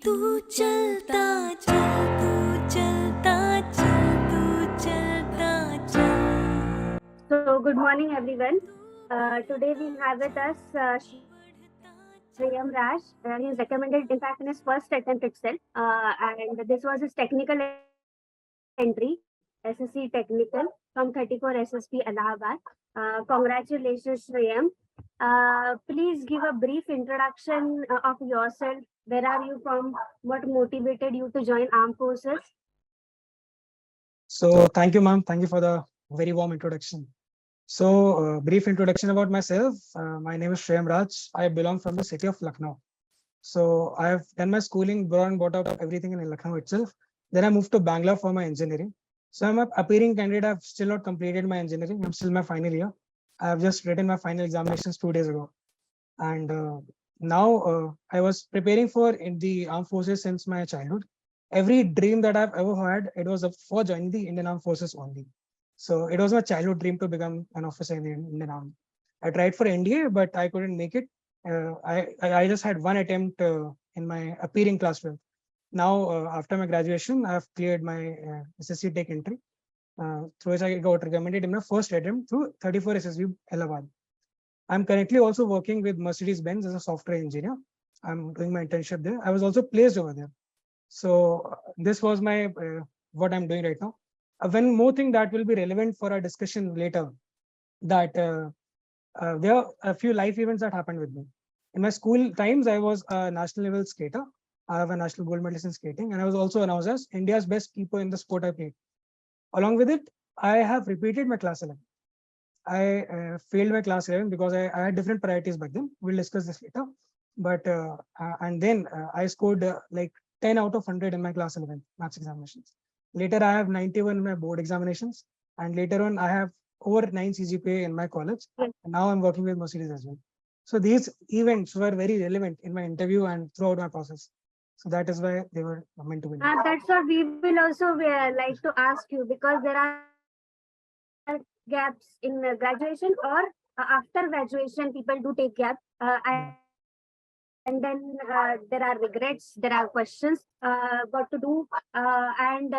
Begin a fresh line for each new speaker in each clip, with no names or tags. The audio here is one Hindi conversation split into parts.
तू चलता चल, तू चलता चल, तू चलता चल।
So, good morning, everyone. Today we have with us Shriyam Raj. He is recommended, in fact, in his first attempt itself. And this was his technical entry, SSC Technical from 34 SSP Allahabad. Congratulations, Shriyam. Please give a brief introduction of yourself. Where are you from? What motivated you to join armed forces?
So thank you, ma'am. Thank you for the very warm introduction. So brief introduction about myself. My name is Shriyam Raj. I belong from the city of Lucknow. So I have done my schooling, born and brought up everything in Lucknow itself. Then I moved to Bangalore for my engineering. So I'm an appearing candidate. I've still not completed my engineering. I'm still in my final year. I have just written my final examinations 2 days ago. And now I was preparing for in the armed forces since my childhood. Every dream that I've ever had, it was for joining the Indian Armed Forces only. So it was my childhood dream to become an officer in the Indian Army. I tried for NDA, but I couldn't make it. I just had one attempt in my appearing class 12. Now, after my graduation, I've cleared my SSC Tech entry, through which I got recommended in my first attempt through 34 SSB Allahabad. I'm currently also working with Mercedes-Benz as a software engineer. I'm doing my internship there. I was also placed over there. So this was my what I'm doing right now. One more thing that will be relevant for our discussion later, that there are a few life events that happened with me. In my school times, I was a national level skater. I have a national gold medalist in skating, and I was also announced as India's best keeper in the sport I played. Along with it, I have repeated my class 11. I failed my class 11 because I had different priorities back then. We'll discuss this later. But and then I scored like 10 out of 100 in my class 11 maths examinations. Later, I have 91 in my board examinations. And later on, I have over 9 CGPA in my college.
Yes.
And now I'm working with Mercedes as well. So these events were very relevant in my interview and throughout my process. So that is why they were meant to be.
That's what we will also like to ask you, because there are gaps in graduation or after graduation, people do take gaps. And then there are regrets, there are questions, what to do, and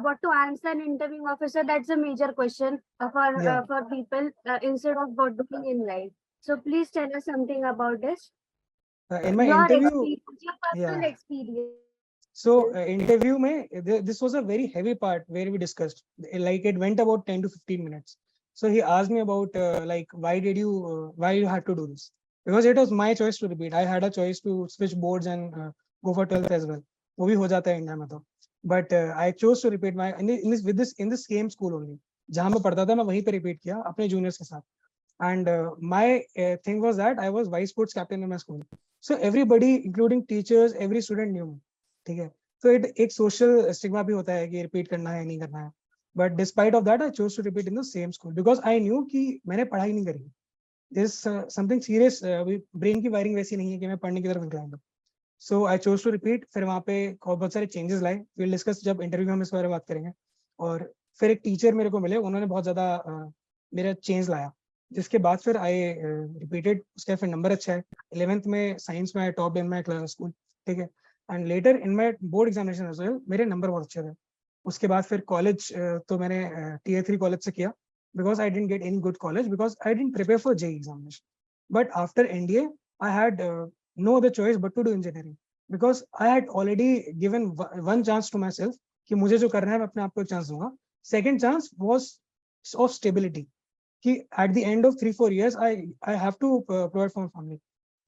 what to answer an interviewing officer. That's a major question for people instead of what doing in life. So please tell us something about this.
In my
Your
interview,
experience, your personal experience.
So interview mein, this was a very heavy part where we discussed, like it went about 10 to 15 minutes. So he asked me about like, why you had to do this? Because it was my choice to repeat. I had a choice to switch boards and go for 12th as well. वो भी हो जाता है इंडिया में तो. But I chose to repeat my in this same school only. जहाँ मैं पढ़ता था मैं वहीं पे repeat किया अपने juniors के साथ. And my thing was that I was vice sports captain in my school. So everybody, including teachers, every student knew me. ठीक है, तो एक सोशल स्टिग्मा भी होता है कि रिपीट करना है नहीं करना है. But despite of that I chose to repeat in the same school because I knew कि मैंने पढ़ाई नहीं करी. दिस समथिंग सीरियस, ब्रेन की वायरिंग वैसी नहीं है कि मैं पढ़ने की तरफ निकल. So I chose to repeat. फिर वहाँ पे बहुत सारे चेंजेस लाए. विल डिस्कस जब इंटरव्यू में हम इस बारे में बात करेंगे. और फिर एक टीचर मेरे को मिले, उन्होंने बहुत ज्यादा मेरा चेंज लाया, जिसके बाद फिर आई रिपीटेड. उसका फिर नंबर अच्छा है. 11th में साइंस में I top in my class school. ठीक है. And later in my board examination as well मेरे नंबर बहुत अच्छे थे. उसके बाद फिर कॉलेज तो मैंने Tier 3 कॉलेज से किया because I didn't get any good college because I didn't prepare for JEE examination. But after NDA I had no other choice but to do engineering because I had already given one chance to myself कि मुझे जो करना है मैं अपने आप को एक चांस दूंगा. Second chance was of stability कि at the end of 3-4 years I have to provide for my family.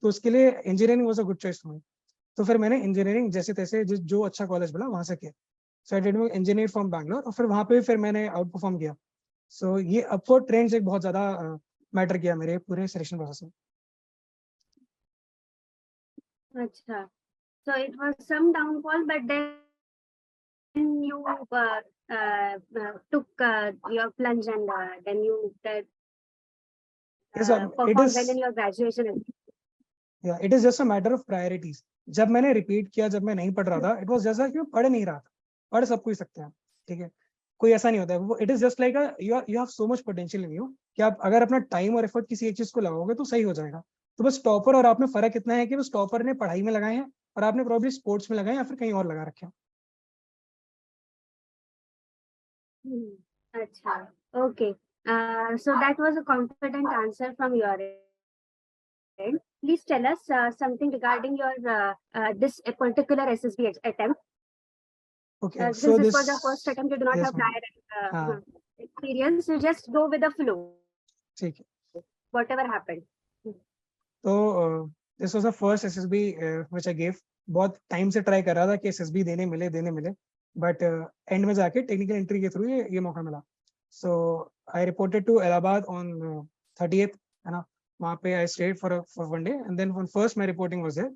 तो उसके लिए engineering was a good choice for me. तो फिर मैंने इंजीनियरिंग जैसे तैसे जो अच्छा कॉलेज मिला वहां से किया. So I did my engineer from Bangalore और फिर वहां पे फिर मैंने आउट परफॉर्म किया. सो ये अपवर्ड ट्रेंड्स एक बहुत ज्यादा मैटर किया मेरे पूरे सिलेक्शन प्रोसेस में.
अच्छा, so it was some downfall, but then you took your plunge and then you performed well in your graduation.
Yeah, it is just a matter of priorities. जब मैंने रिपीट किया, जब मैं नहीं पढ़ रहा था, इट वाज जैसा कि मैं पढ़ नहीं रहा था. पढ़ सब कोई सकते हैं, ठीक है, कोई ऐसा नहीं होता है. It is just like you have so much potential in you कि आप अगर अपना टाइम और एफर्ट किसी एक चीज को लगाओगे तो सही हो जाएगा. तो बस टॉपर और आप में फर्क इतना है कि बस टॉपर ने पढ़ाई में लगाए हैं और आपने प्रॉब्लली स्पोर्ट्स में लगाए या फिर कहीं और लगा रखे हो?
Acha. Okay. So that was a confident answer from your end. Please tell us something regarding your this particular SSB attempt.
Okay,
Since
so
this
this,
was your first attempt, you do not
yes
have
ma'am.
prior
हाँ,
experience. You just go with the flow,
ठीक है.
whatever happened.
तो this was the first SSB which I give. बहुत टाइम से ट्राई कर रहा था कि एसएसबी देने मिले, बट एंड में जाके टेक्निकल एंट्री के थ्रू ये मौका मिला. So I reported to Allahabad on 30th, है ना. वहाँ पे I stayed for one day and then one first my reporting was there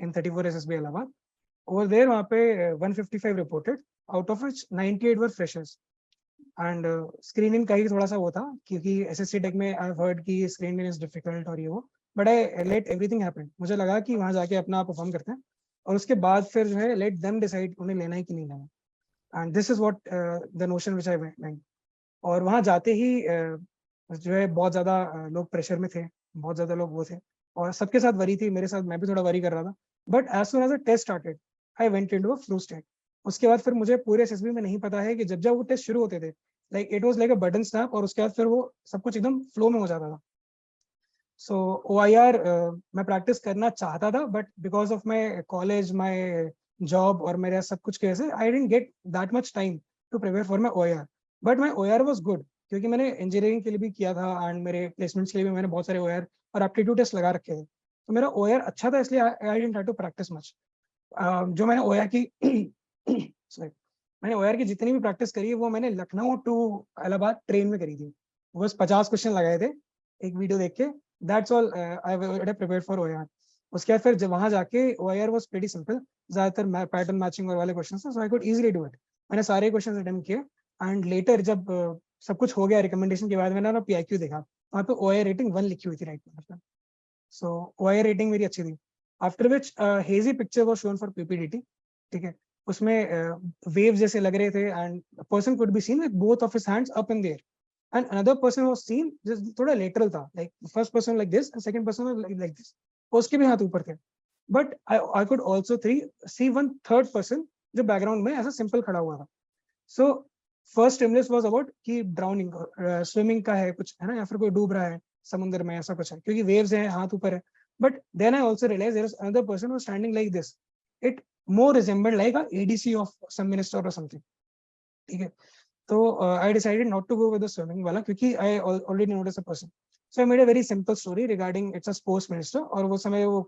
in 34 SSB Allahabad. Over there वहाँ पे 155 reported, out of which 98 were freshers. And screening का ही थोड़ा सा वो था क्योंकि एसएससी टेक में आई हर्ड कि स्क्रीनिंग इज डिफिकल्ट और ये वो, but I let everything happen. मुझे लगा कि वहाँ जाके अपना परफॉर्म करते हैं और उसके बाद फिर जो है लेट देम डिसाइड उन्हें लेना है कि नहीं लेना. And this is what the notion which I went. और वहाँ जाते ही जो है बहुत ज़्यादा लोग प्रेशर में थे, बहुत ज़्यादा लोग वो थे और सबके साथ वरी थी, मेरे साथ मैं भी थोड़ा वरी कर रहा था. But as soon as the test started I went into a flow state. उसके बाद फिर मुझे पूरे एसएसबी में नहीं पता है कि जब वो टेस्ट शुरू होते थे, like it was like a button snap और उसके बाद फिर वो सब कुछ एकदम फ्लो में हो जाता था. सो OIR मैं प्रैक्टिस करना चाहता था, but because of my college, my job और मेरा सब कुछ की वजह से I didn't get that much time to prepare for my OIR. But my OIR was good क्योंकि मैंने इंजीनियरिंग के लिए भी किया था एंड मेरे प्लेसमेंट्स के लिए भी मैंने बहुत सारे OIR और एप्टीट्यूड टेस्ट लगा रखे थे. तो मेरा OIR अच्छा था, इसलिए I didn't have to practice much. जो मैंने OIR की sorry, मैंने OIR की जितनी भी प्रैक्टिस करी है वो मैंने लखनऊ टू इलाहाबाद ट्रेन में करी थी. बस 50 क्वेश्चन लगाए थे एक वीडियो देख के. That's all I have prepared for OIR. उसके बाद फिर जब वहां जाके OIR वाज प्रीटी सिंपल, ज्यादातर पैटर्न मैचिंग वाले क्वेश्चंस थे, so I could easily do it. मैंने सारे क्वेश्चंस अटेम्प्ट किए एंड लेटर जब सब कुछ हो गया रिकमेंडेशन के बाद मैंने ना PIQ देखा, वहाँ पे OIR रेटिंग 1 लिखी हुई थी राइट पर. सो OIR रेटिंग मेरी अच्छी थी. After which hazy picture was shown for PPDT. ठीक है, उसमें वेव्स जैसे लग रहे थे and person could be seen with both of his hands up in the air and another person was seen just थोड़ा lateral था, like first person like this and second person was like this. उसके भी हाथ ऊपर थे, but I could also see one third person जो background में ऐसा simple खड़ा हुआ था. So first stimulus was about कि drowning, swimming का है कुछ, है ना, या फिर कोई डूब रहा है समुद्र में, ऐसा कुछ है क्योंकि waves हैं, हाथ ऊपर है. But then I also realized there was another person who was standing like this. It more resembled like a ADC of some minister or something. ठीक है, तो I decided not to go with the swimming वाला क्योंकि I already noticed a person. So I made a very simple story regarding it's a sports minister और वो समय वो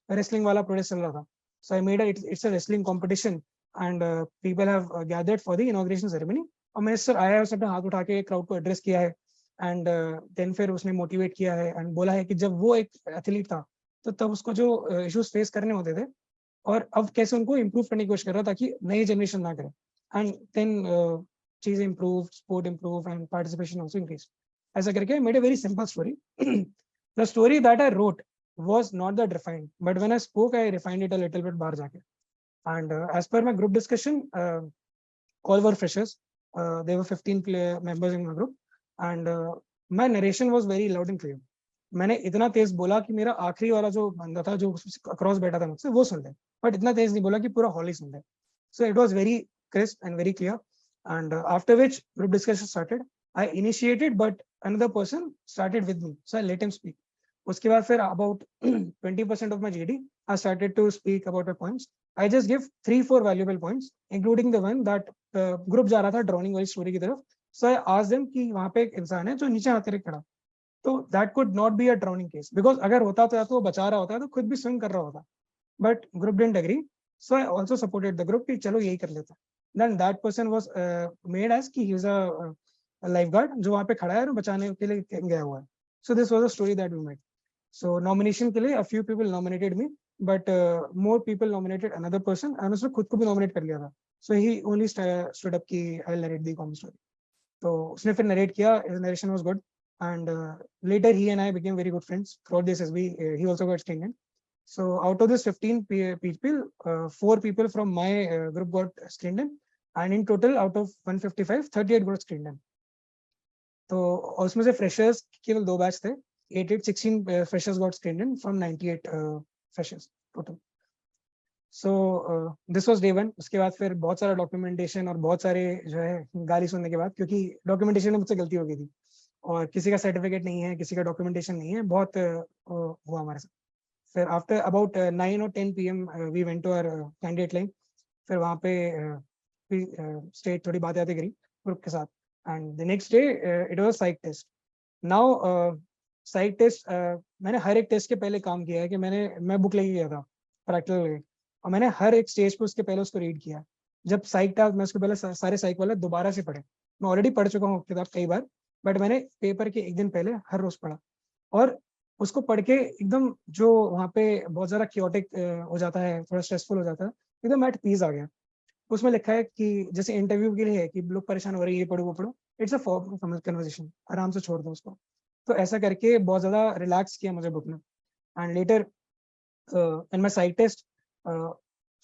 wrestling वाला प्रोटेस्ट चल रहा था. So I made it's a wrestling competition and people have gathered for the inauguration ceremony. और मिनिस्टर आया है, उसने अपना हाथ उठा के क्राउड को एड्रेस किया है एंड देन फिर उसने मोटिवेट किया है एंड बोला है कि जब वो एक एथलीट था तो तब उसको जो इश्यूज फेस करने होते थे और अब कैसे उनको इम्प्रूव करने की कोशिश कर रहा था ताकि नई जनरेशन ना करे. एंड देन चीजें improve, sport improve and participation also increase. ऐसा करके made a very simple story. The story that I wrote was not that refined, but when I spoke I refined it a little bit बाहर जाके. And as per my group discussion, all were freshers. There were 15 members in my group and my narration was very loud and clear. मैंने इतना तेज बोला कि मेरा आखिरी वाला जो बंदा था जो अक्रॉस बैठा था मुझसे वो सुन ले, बट इतना तेज नहीं बोला कि पूरा हॉल ही सुन ले. So it was very crisp and very clear. And after which group discussion started. I initiated, but another person started with me, so I let him speak. उसके बाद फिर about 20% of my GD, I started to speak about my points. I just give 3-4 valuable points, including the one that group जा रहा था drowning वाली story की तरफ. So I asked them कि वहाँ पे एक इंसान है जो नीचे हाथ करके खड़ा. तो that could not be a drowning case because अगर होता तो या तो वो बचा रहा होता तो खुद भी swim कर रहा होता. But group didn't agree. So I also supported the group कि चलो यही कर लेते हैं. Then that person was made as कि he is a lifeguard जो वहाँ पे खड़ा है और बचाने के लिए गया हुआ है. So this was a story that we made. So nomination के लिए a few people nominated me, but more people nominated another person and उसने खुद को भी nominate कर लिया था. So he only stood up कि I'll narrate the common story. तो उसने फिर narrate किया, his narration was good and later he and I became very good friends throughout this SB. He also got screened. So out of this 15 people, 4 people from my group got screened in, and in total out of 155, 38 got screened in. तो उसमें से freshers केवल 2 बैच थे. 16 freshers got screened in from 98 freshers total. So this was day 1। उसके बाद फिर बहुत सारा डॉक्यूमेंटेशन और बहुत सारे जो है गाली सुनने के बाद, क्योंकि डॉक्यूमेंटेशन में मुझसे गलती हो गई थी और किसी का सर्टिफिकेट नहीं है, किसी का डॉक्यूमेंटेशन नहीं है, बहुत हुआ हमारे साथ। फिर आफ्टर अबाउट 9 और 10 PM we went to our candidate line. फिर वहाँ पे स्टेट थोड़ी बातें आती करी ग्रुप के साथ। And the next day it was psych test. Now psych test मैंने हर एक टेस्ट के पहले काम किया है कि मैं बुक लेके गया था प्रैक्टिकल लेके, और मैंने हर एक स्टेज पे उसके पहले उसको रीड किया। जब साइक था मैं उसके पहले सारे साइक वाले दोबारा से पढ़े। मैं ऑलरेडी पढ़ चुका हूँ किताब कई बार, बट मैंने पेपर के एक दिन पहले हर रोज पढ़ा। और उसको पढ़ के एकदम जो वहाँ पे बहुत ज़्यादा क्योटिक हो जाता है, थोड़ा स्ट्रेसफुल हो जाता है, एकदम एट पीस आ गया। उसमें लिखा है कि जैसे इंटरव्यू के लिए है कि लोग परेशान हो रहे हैं, ये पढ़ो वो पढ़ो, इट्स अ फॉर्मल कन्वर्सेशन, आराम से छोड़ दो उसको। तो ऐसा करके बहुत ज़्यादा रिलैक्स किया मुझे बुक ने। And later in my psych test,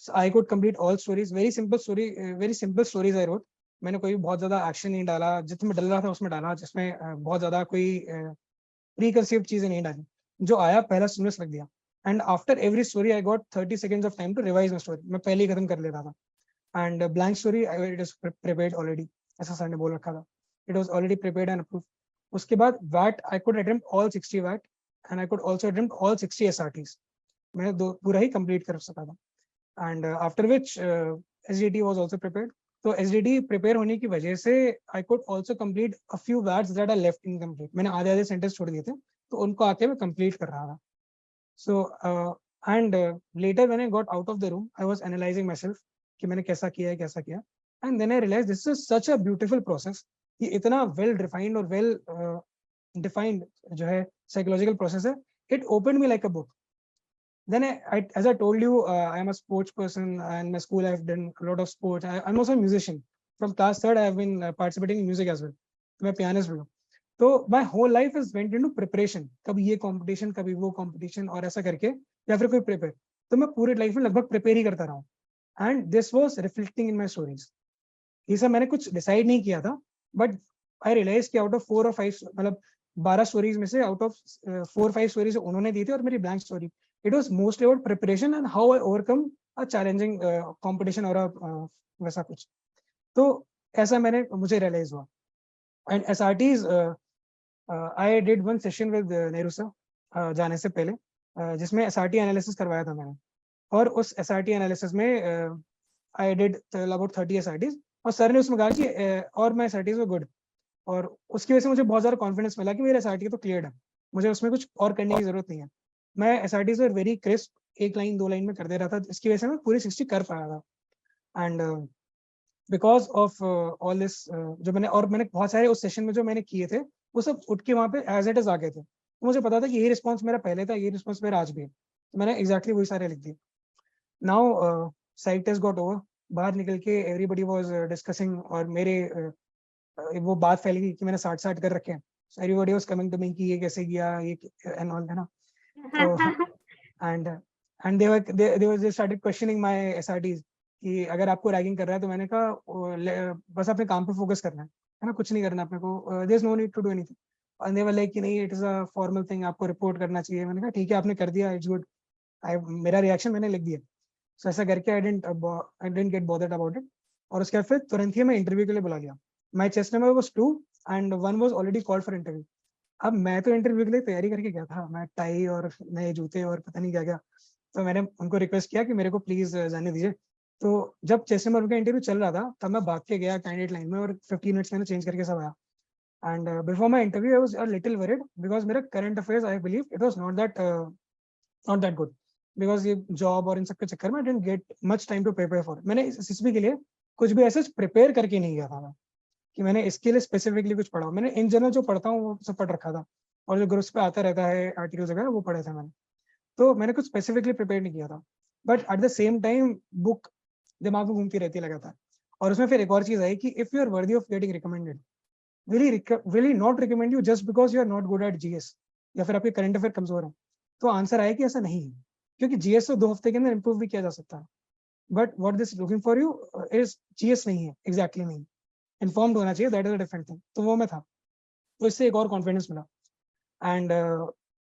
so I could complete all stories, very simple story, very simple stories I wrote. मैंने कोई बहुत ज्यादा एक्शन नहीं डाला, जिसमें डल रहा था उसमें डाला, जिसमें बहुत ज्यादा कोई प्री कंसीव्ड चीजें नहीं डाली। जो आया पहला स्टिमुलस रख दिया। And after every story I got 30 seconds of time to revise my story. मैं पहले ही खत्म कर लेता था। And blank story it is prepared already, ऐसा सर ने बोल रखा था। It was already prepared and approved. उसके बाद वैट आई कुड अटेम्प्ट ऑल 60 वैट and I could also attempt all 60 SRTs। मैं दो पूरा ही कंप्लीट कर सका था। And after which SDT was also prepared. तो SDT प्रिपेयर होने की वजह से I could also complete a few words that are left incomplete. मैंने आधे आधे सेंटेंस छोड़ दिए थे, तो उनको आके मैं कंप्लीट कर रहा था। So and later when I got out of the room I was analysing myself कि मैंने कैसा किया है, कैसा किया। And then I realise this is such a beautiful process. ये इतना वेल डिफाइंड और वेल डिफाइंड जो है साइकोलॉजिकल प्रोसेस है। It open me like a book. Then as I told you, I am a sports person, and in my school I've done a lot of sports. I'm also a musician. From class third, I have been participating in music as well. मैं pianist भी हूँ। तो my whole life is went into preparation. कभी ये competition, कभी वो competition, और ऐसा करके या फिर कोई prepare। तो मैं पूरे लाइफ में लगभग प्रिपेयर ही करता रहा हूँ। And this was reflecting in my stories. ये सब मैंने कुछ डिसाइड नहीं किया था, बट आई रियलाइज कि आउट ऑफ 4 और 5, मतलब 12 स्टोरीज में से आउट ऑफ 4-5 स्टोरीज उन्होंने दी थी और मेरी blank story. It was mostly about preparation and how I overcome a challenging competition और वैसा कुछ। तो ऐसा मुझे रियलाइज हुआ। And SRTs I did one session with Nehru sir जाने से पहले, जिसमें SRT एनालिसिस करवाया था मैंने। और उस SRT एनालिसिस में आई डिड अबाउट 30 SRTs, और सर ने उसमें कहा कि और मैं SRTs में गुड। और उसकी वजह से मुझे बहुत ज़्यादा कॉन्फिडेंस मिला कि मेरे SRT तो क्लियर है, मुझे उसमें कुछ और करने की जरूरत नहीं है। मैं SRTs में वेरी क्रिस्प 1 लाइन 2 लाइन में कर दे रहा था, इसकी वजह से मैं पूरी 60 कर पाया था। And because of all this जो मैंने बहुत सारे उस सेशन में जो मैंने किए थे वो सब उठ के वहाँ पे एज इट इज आ गए थे। तो मुझे पता था कि ये रिस्पॉन्स मेरा पहले था, ये रिस्पॉन्स मेरा आज भी है, तो मैंने एग्जैक्टली वही सारे लिख दिए। Now psych test got over. बाहर निकल के एवरीबडी वाज डिस्कसिंग, और मेरे वो बात फैल गई कि मैंने 60 कर रखे हैं। Everybody was coming to me कि ये कैसे किया, ये एंड ऑल, है ना। तो and they started questioning my SRTs कि अगर आपको रैगिंग कर रहा है, तो मैंने कहा बस अपने काम पे फोकस करना है ना, कुछ नहीं करना अपने को, there is no need to do anything. And they were like कि नहीं, it is a formal thing, आपको रिपोर्ट करना चाहिए। मैंने कहा ठीक है, आपने कर दिया, इट्स गुड। मेरा रिएक्शन मैंने लिख दिया। सो ऐसा करके आई didn't get bothered about it. और उसके बाद फिर तुरंत ही मैं इंटरव्यू के लिए बुला लिया। My chest number was 2 and 1 was already called for interview. अब मैं तो इंटरव्यू के लिए तैयारी करके गया था, मैं टाई और नए जूते और पता नहीं क्या क्या। तो मैंने उनको रिक्वेस्ट किया कि मेरे को प्लीज जाने दीजिए। तो जब चेस्ट नंबर का इंटरव्यू चल रहा था, तब मैं भाग के गया कैंडिडेट लाइन में, और 15 मिनट्स मैंने चेंज करके सब आया। And before my interview I was a little worried, because मेरा current affairs I believe it was not that good, because ये जॉब और इन सब के चक्कर में I didn't get much time to prepare for. मैंने इस SSB के लिए कुछ भी ऐसे प्रिपेयर करके नहीं गया था मैं, कि मैंने इसके लिए स्पेसिफिकली कुछ पढ़ा। मैंने इन जनरल जो पढ़ता हूँ वो सब पढ़ रखा था, और जो ग्रुप्स पे आता रहता है आर्टिकल्स वगैरह वो पढ़े थे मैंने। तो मैंने कुछ स्पेसिफिकली प्रिपेयर नहीं किया था, but at the same time book दिमाग में घूमती रहती है लगातार। और उसमें फिर एक और चीज आई कि if you are worthy of getting recommended, will he not recommend you just because you are not good at GS, या फिर आपके करंट अफेयर कमजोर है। तो आंसर आया कि ऐसा नहीं है, क्योंकि GS तो 2 हफ्ते के अंदर इंप्रूव भी किया जा सकता है। But what this looking for you is GS नहीं है, एग्जैक्टली नहीं, इन्फॉर्म्ड होना चाहिए, that is a different thing. तो वो मैं था, तो इससे एक और कॉन्फिडेंस मिला। And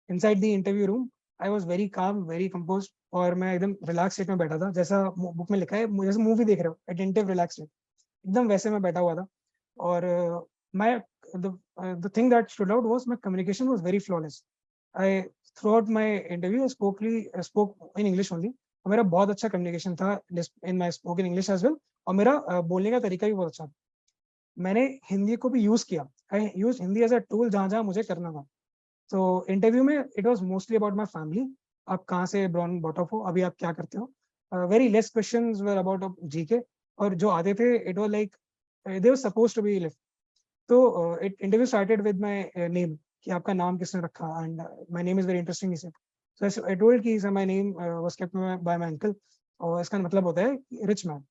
inside the interview room I was very calm, very compose, और मैं एकदम रिलैक्स स्टेट में बैठा था, जैसा बुक में लिखा है, जैसे मूवी देख रहे हो, अटेंटिव रिलैक्स स्टेट, एकदम वैसे मैं बैठा हुआ था. और my the thing that stood out was my communication was very flawless. I throughout my interview spoke in English only. मेरा बहुत अच्छा कम्युनिकेशन था in my spoken English as well, और मेरा बोलने का तरीका भी बहुत अच्छा था. मैंने हिंदी को भी यूज किया. I use Hindi as a tool जहां जहां मुझे करना था. तो इंटरव्यू में it was mostly about my family. आप कहाँ से ब्रॉन बॉट अप हो, अभी आप क्या करते हो. Very less questions were about GK, और जो आते थे it was like they were supposed to be lift. तो interview started with my name, कि आपका नाम किसने रखा, and my name is very interesting, he said. So I told कि sir my name was kept by my uncle, और इसका मतलब होता है रिच मैन.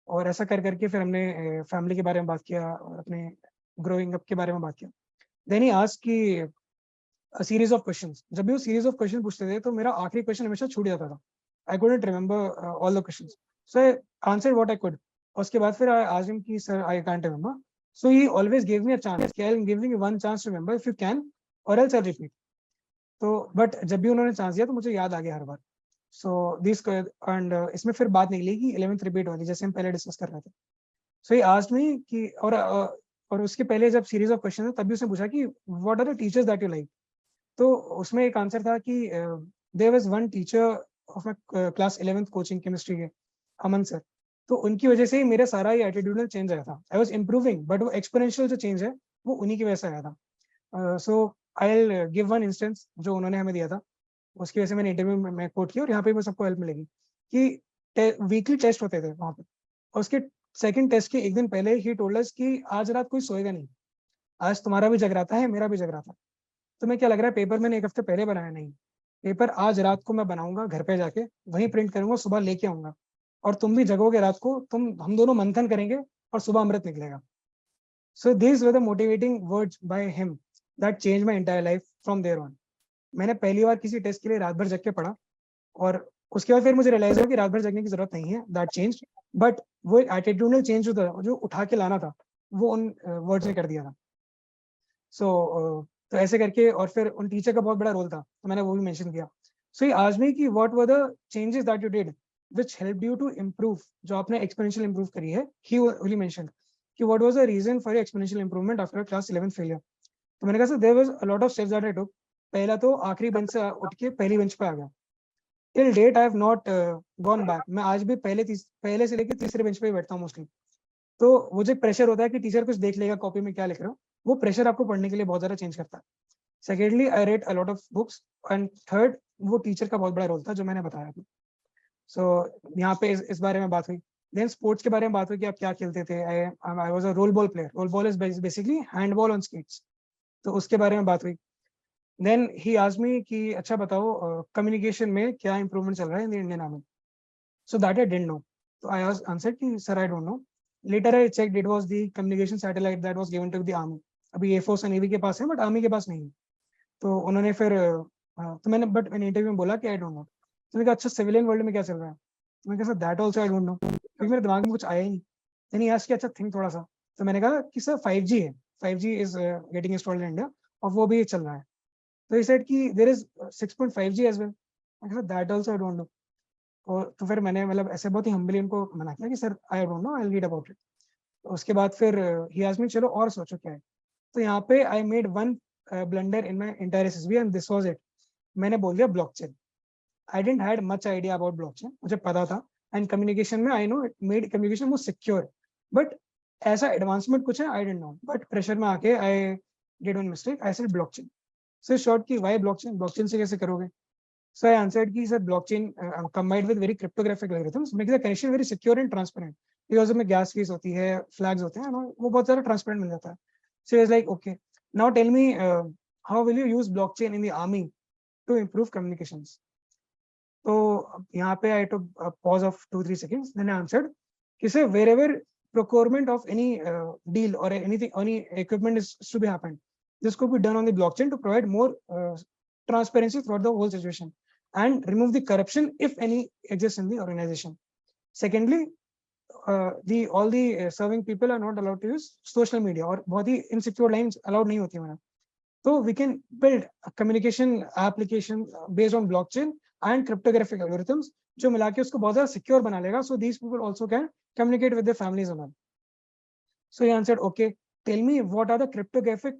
और ऐसा कर करके फिर हमने फैमिली के बारे में बात किया और अपने ग्रोइंग अप के बारे में बात किया. देन ही आस्क्ड कि सीरीज ऑफ क्वेश्चंस. जब भी वो सीरीज ऑफ क्वेश्चन पूछते थे तो मेरा आखिरी क्वेश्चन हमेशा छूट जाता था. I couldn't remember all the questions, so I answered what I could. उसके बाद फिर आई आस्क्ड हिम कि sir I can't remember. So he always give me a chance कि I am giving you one chance to remember if you can, और एल्स आई रिपीट. तो बट जब भी उन्होंने चांस दिया तो मुझे याद आ गया हर बार. सो दिस एंड इसमें फिर बात निकली कि 11th रिपीट वाली, जैसे हम पहले डिस्कस कर रहे थे. सो ही आस्क्ड मी कि और उसके पहले जब सीरीज ऑफ क्वेश्चन था तब भी उसने पूछा कि what are the teachers that you like. तो उसमें एक आंसर था कि there was one teacher of my class 11th coaching chemistry के, अमन सर. तो उनकी वजह से ही मेरा सारा ये एटीट्यूडल चेंज आया था. आई वाज इंप्रूविंग, बट वो एक्सपोनेंशियल जो चेंज है वो उन्हीं की वजह से आया था. So I will give one instance जो उन्होंने हमें दिया था, उसकी वजह से मैंने इंटरव्यू में मैं कोट किया, और यहाँ पे भी सबको हेल्प मिलेगी. कि वीकली टेस्ट होते थे वहाँ पे, और उसके सेकंड टेस्ट के एक दिन पहले ही टोल्ड अस कि आज रात कोई सोएगा नहीं, आज तुम्हारा भी जगराता है, मेरा भी जगराता है. तुम्हें क्या लग रहा है पेपर मैंने एक हफ्ते पहले बनाया? नहीं, पेपर आज रात को मैं बनाऊंगा, घर पे जाके वहीं प्रिंट करूंगा, सुबह लेके आऊंगा, और तुम भी जगोगे रात को, हम दोनों मंथन करेंगे, और सुबह अमृत निकलेगा. So these were the motivating words by him that change my entire life from there on. मैंने पहली बार किसी टेस्ट के लिए रात भर जग के पढ़ा, और उसके बाद फिर मुझे रियलाइज हुआ कि रात भर जगने की जरूरत नहीं है. दैट चेंज, बट वो एक एटीट्यूडल चेंज जो उठा के लाना था, वो उन वर्ड्स ने कर दिया था. सो तो ऐसे करके, और फिर उन टीचर का बहुत बड़ा रोल था, तो मैंने वो भी मेंशन किया. सो ही आस्क्ड मी कि what were the changes that you did which helped you to improve, जो आपने एक्सपोनेंशियल इंप्रूव करी है. ही ओनली मेंशनड कि what was the reason for your exponential improvement after class 11th failure. तो मैंने कहा sir there was a lot of steps that I took. पहला तो आखिरी बेंच से उठ के पहली बेंच पे आ गया. Till date I have not gone back. मैं आज भी पहले से लेकर तीसरे बेंच पे ही बैठता हूँ मोस्टली. तो वो जो प्रेशर होता है कि टीचर कुछ देख लेगा कॉपी में क्या लिख रहे हो, वो प्रेशर आपको पढ़ने के लिए बहुत ज्यादा चेंज करता है. Secondly I read a lot of books, and third वो टीचर का बहुत बड़ा रोल था जो मैंने बताया. सो यहाँ पे इस बारे में बात हुई. देन स्पोर्ट्स के बारे में बात हुई कि आप क्या खेलते थे. आई was a role ball player. Role ball is basically handball on skates. तो उसके बारे में बात हुई. देन ही आस्क्ड मी कि अच्छा बताओ कम्युनिकेशन में क्या इंप्रूवमेंट चल रहा है in Indian army. So that I didn't know. तो आई आंसर्ड कि sir I don't know. Later I checked it was the communication satellite that was given to the army. अभी एयरफोर्स और नेवी के पास है, बट आर्मी के पास नहीं है. तो उन्होंने फिर तो मैंने इंटरव्यू में बोला कि आई डोंट नो. तो मैंने कहा अच्छा सिविलियन वर्ल्ड में क्या चल रहा है. तो मैंने कहा sir that also I don't no, क्योंकि मेरे दिमाग में कुछ आया ही नहीं. देन ही आस्क्ड कि अच्छा थिंक थोड़ा सा. तो मैंने कहा कि सर 5G है, 5G is getting installed in India, और वो भी चल रहा है. तो ही सेड कि there is 6.5G as well. मैंने कहा that also I don't know. और तो फिर मैंने मतलब ऐसे बहुत ही हम्बली उनको मना किया कि sir I don't no, I will read about it. उसके बाद फिर ही आस्क्ड मी चलो और सोचो क्या है. तो यहाँ पे I made one blunder in my entire SSB, and this was it. मैंने बोल दिया blockchain. I didn't had much idea about blockchain, मुझे पता था. एंड कम्युनिकेशन में I know it made communication more secure, but ऐसा एडवांसमेंट कुछ है आई डिडंट नो. बट प्रेशर में आके I did one mistake, I said blockchain. So short की व्हाई ब्लॉकचेन, ब्लॉकचेन से कैसे करोगे. So I answered कि sir blockchain combined with very cryptographic algorithms makes the connection very secure and transparent. because उसमें gas fees होती है, flags होते हैं, वो बहुत ज़्यादा transparent मिल जाता है. So he was like okay, now tell me how will you use blockchain in the army to improve communications. तो यहाँ पे I took a pause of 2-3 seconds, then I answered कि sir wherever procurement of any deal or anything, any equipment is to be happened, this could be done on the blockchain to provide more transparency throughout the whole situation and remove the corruption if any exists in the organization. Secondly, all the serving people are not allowed to use social media, और बहुत ही insecure lines allowed नहीं होती है. तो we can build a communication application based on blockchain and cryptographic algorithms जो मिला के उसको बहुत ज़्यादा secure बना लेगा, so these people also can communicate with their families and all. So he answered, okay, tell me what are the cryptographic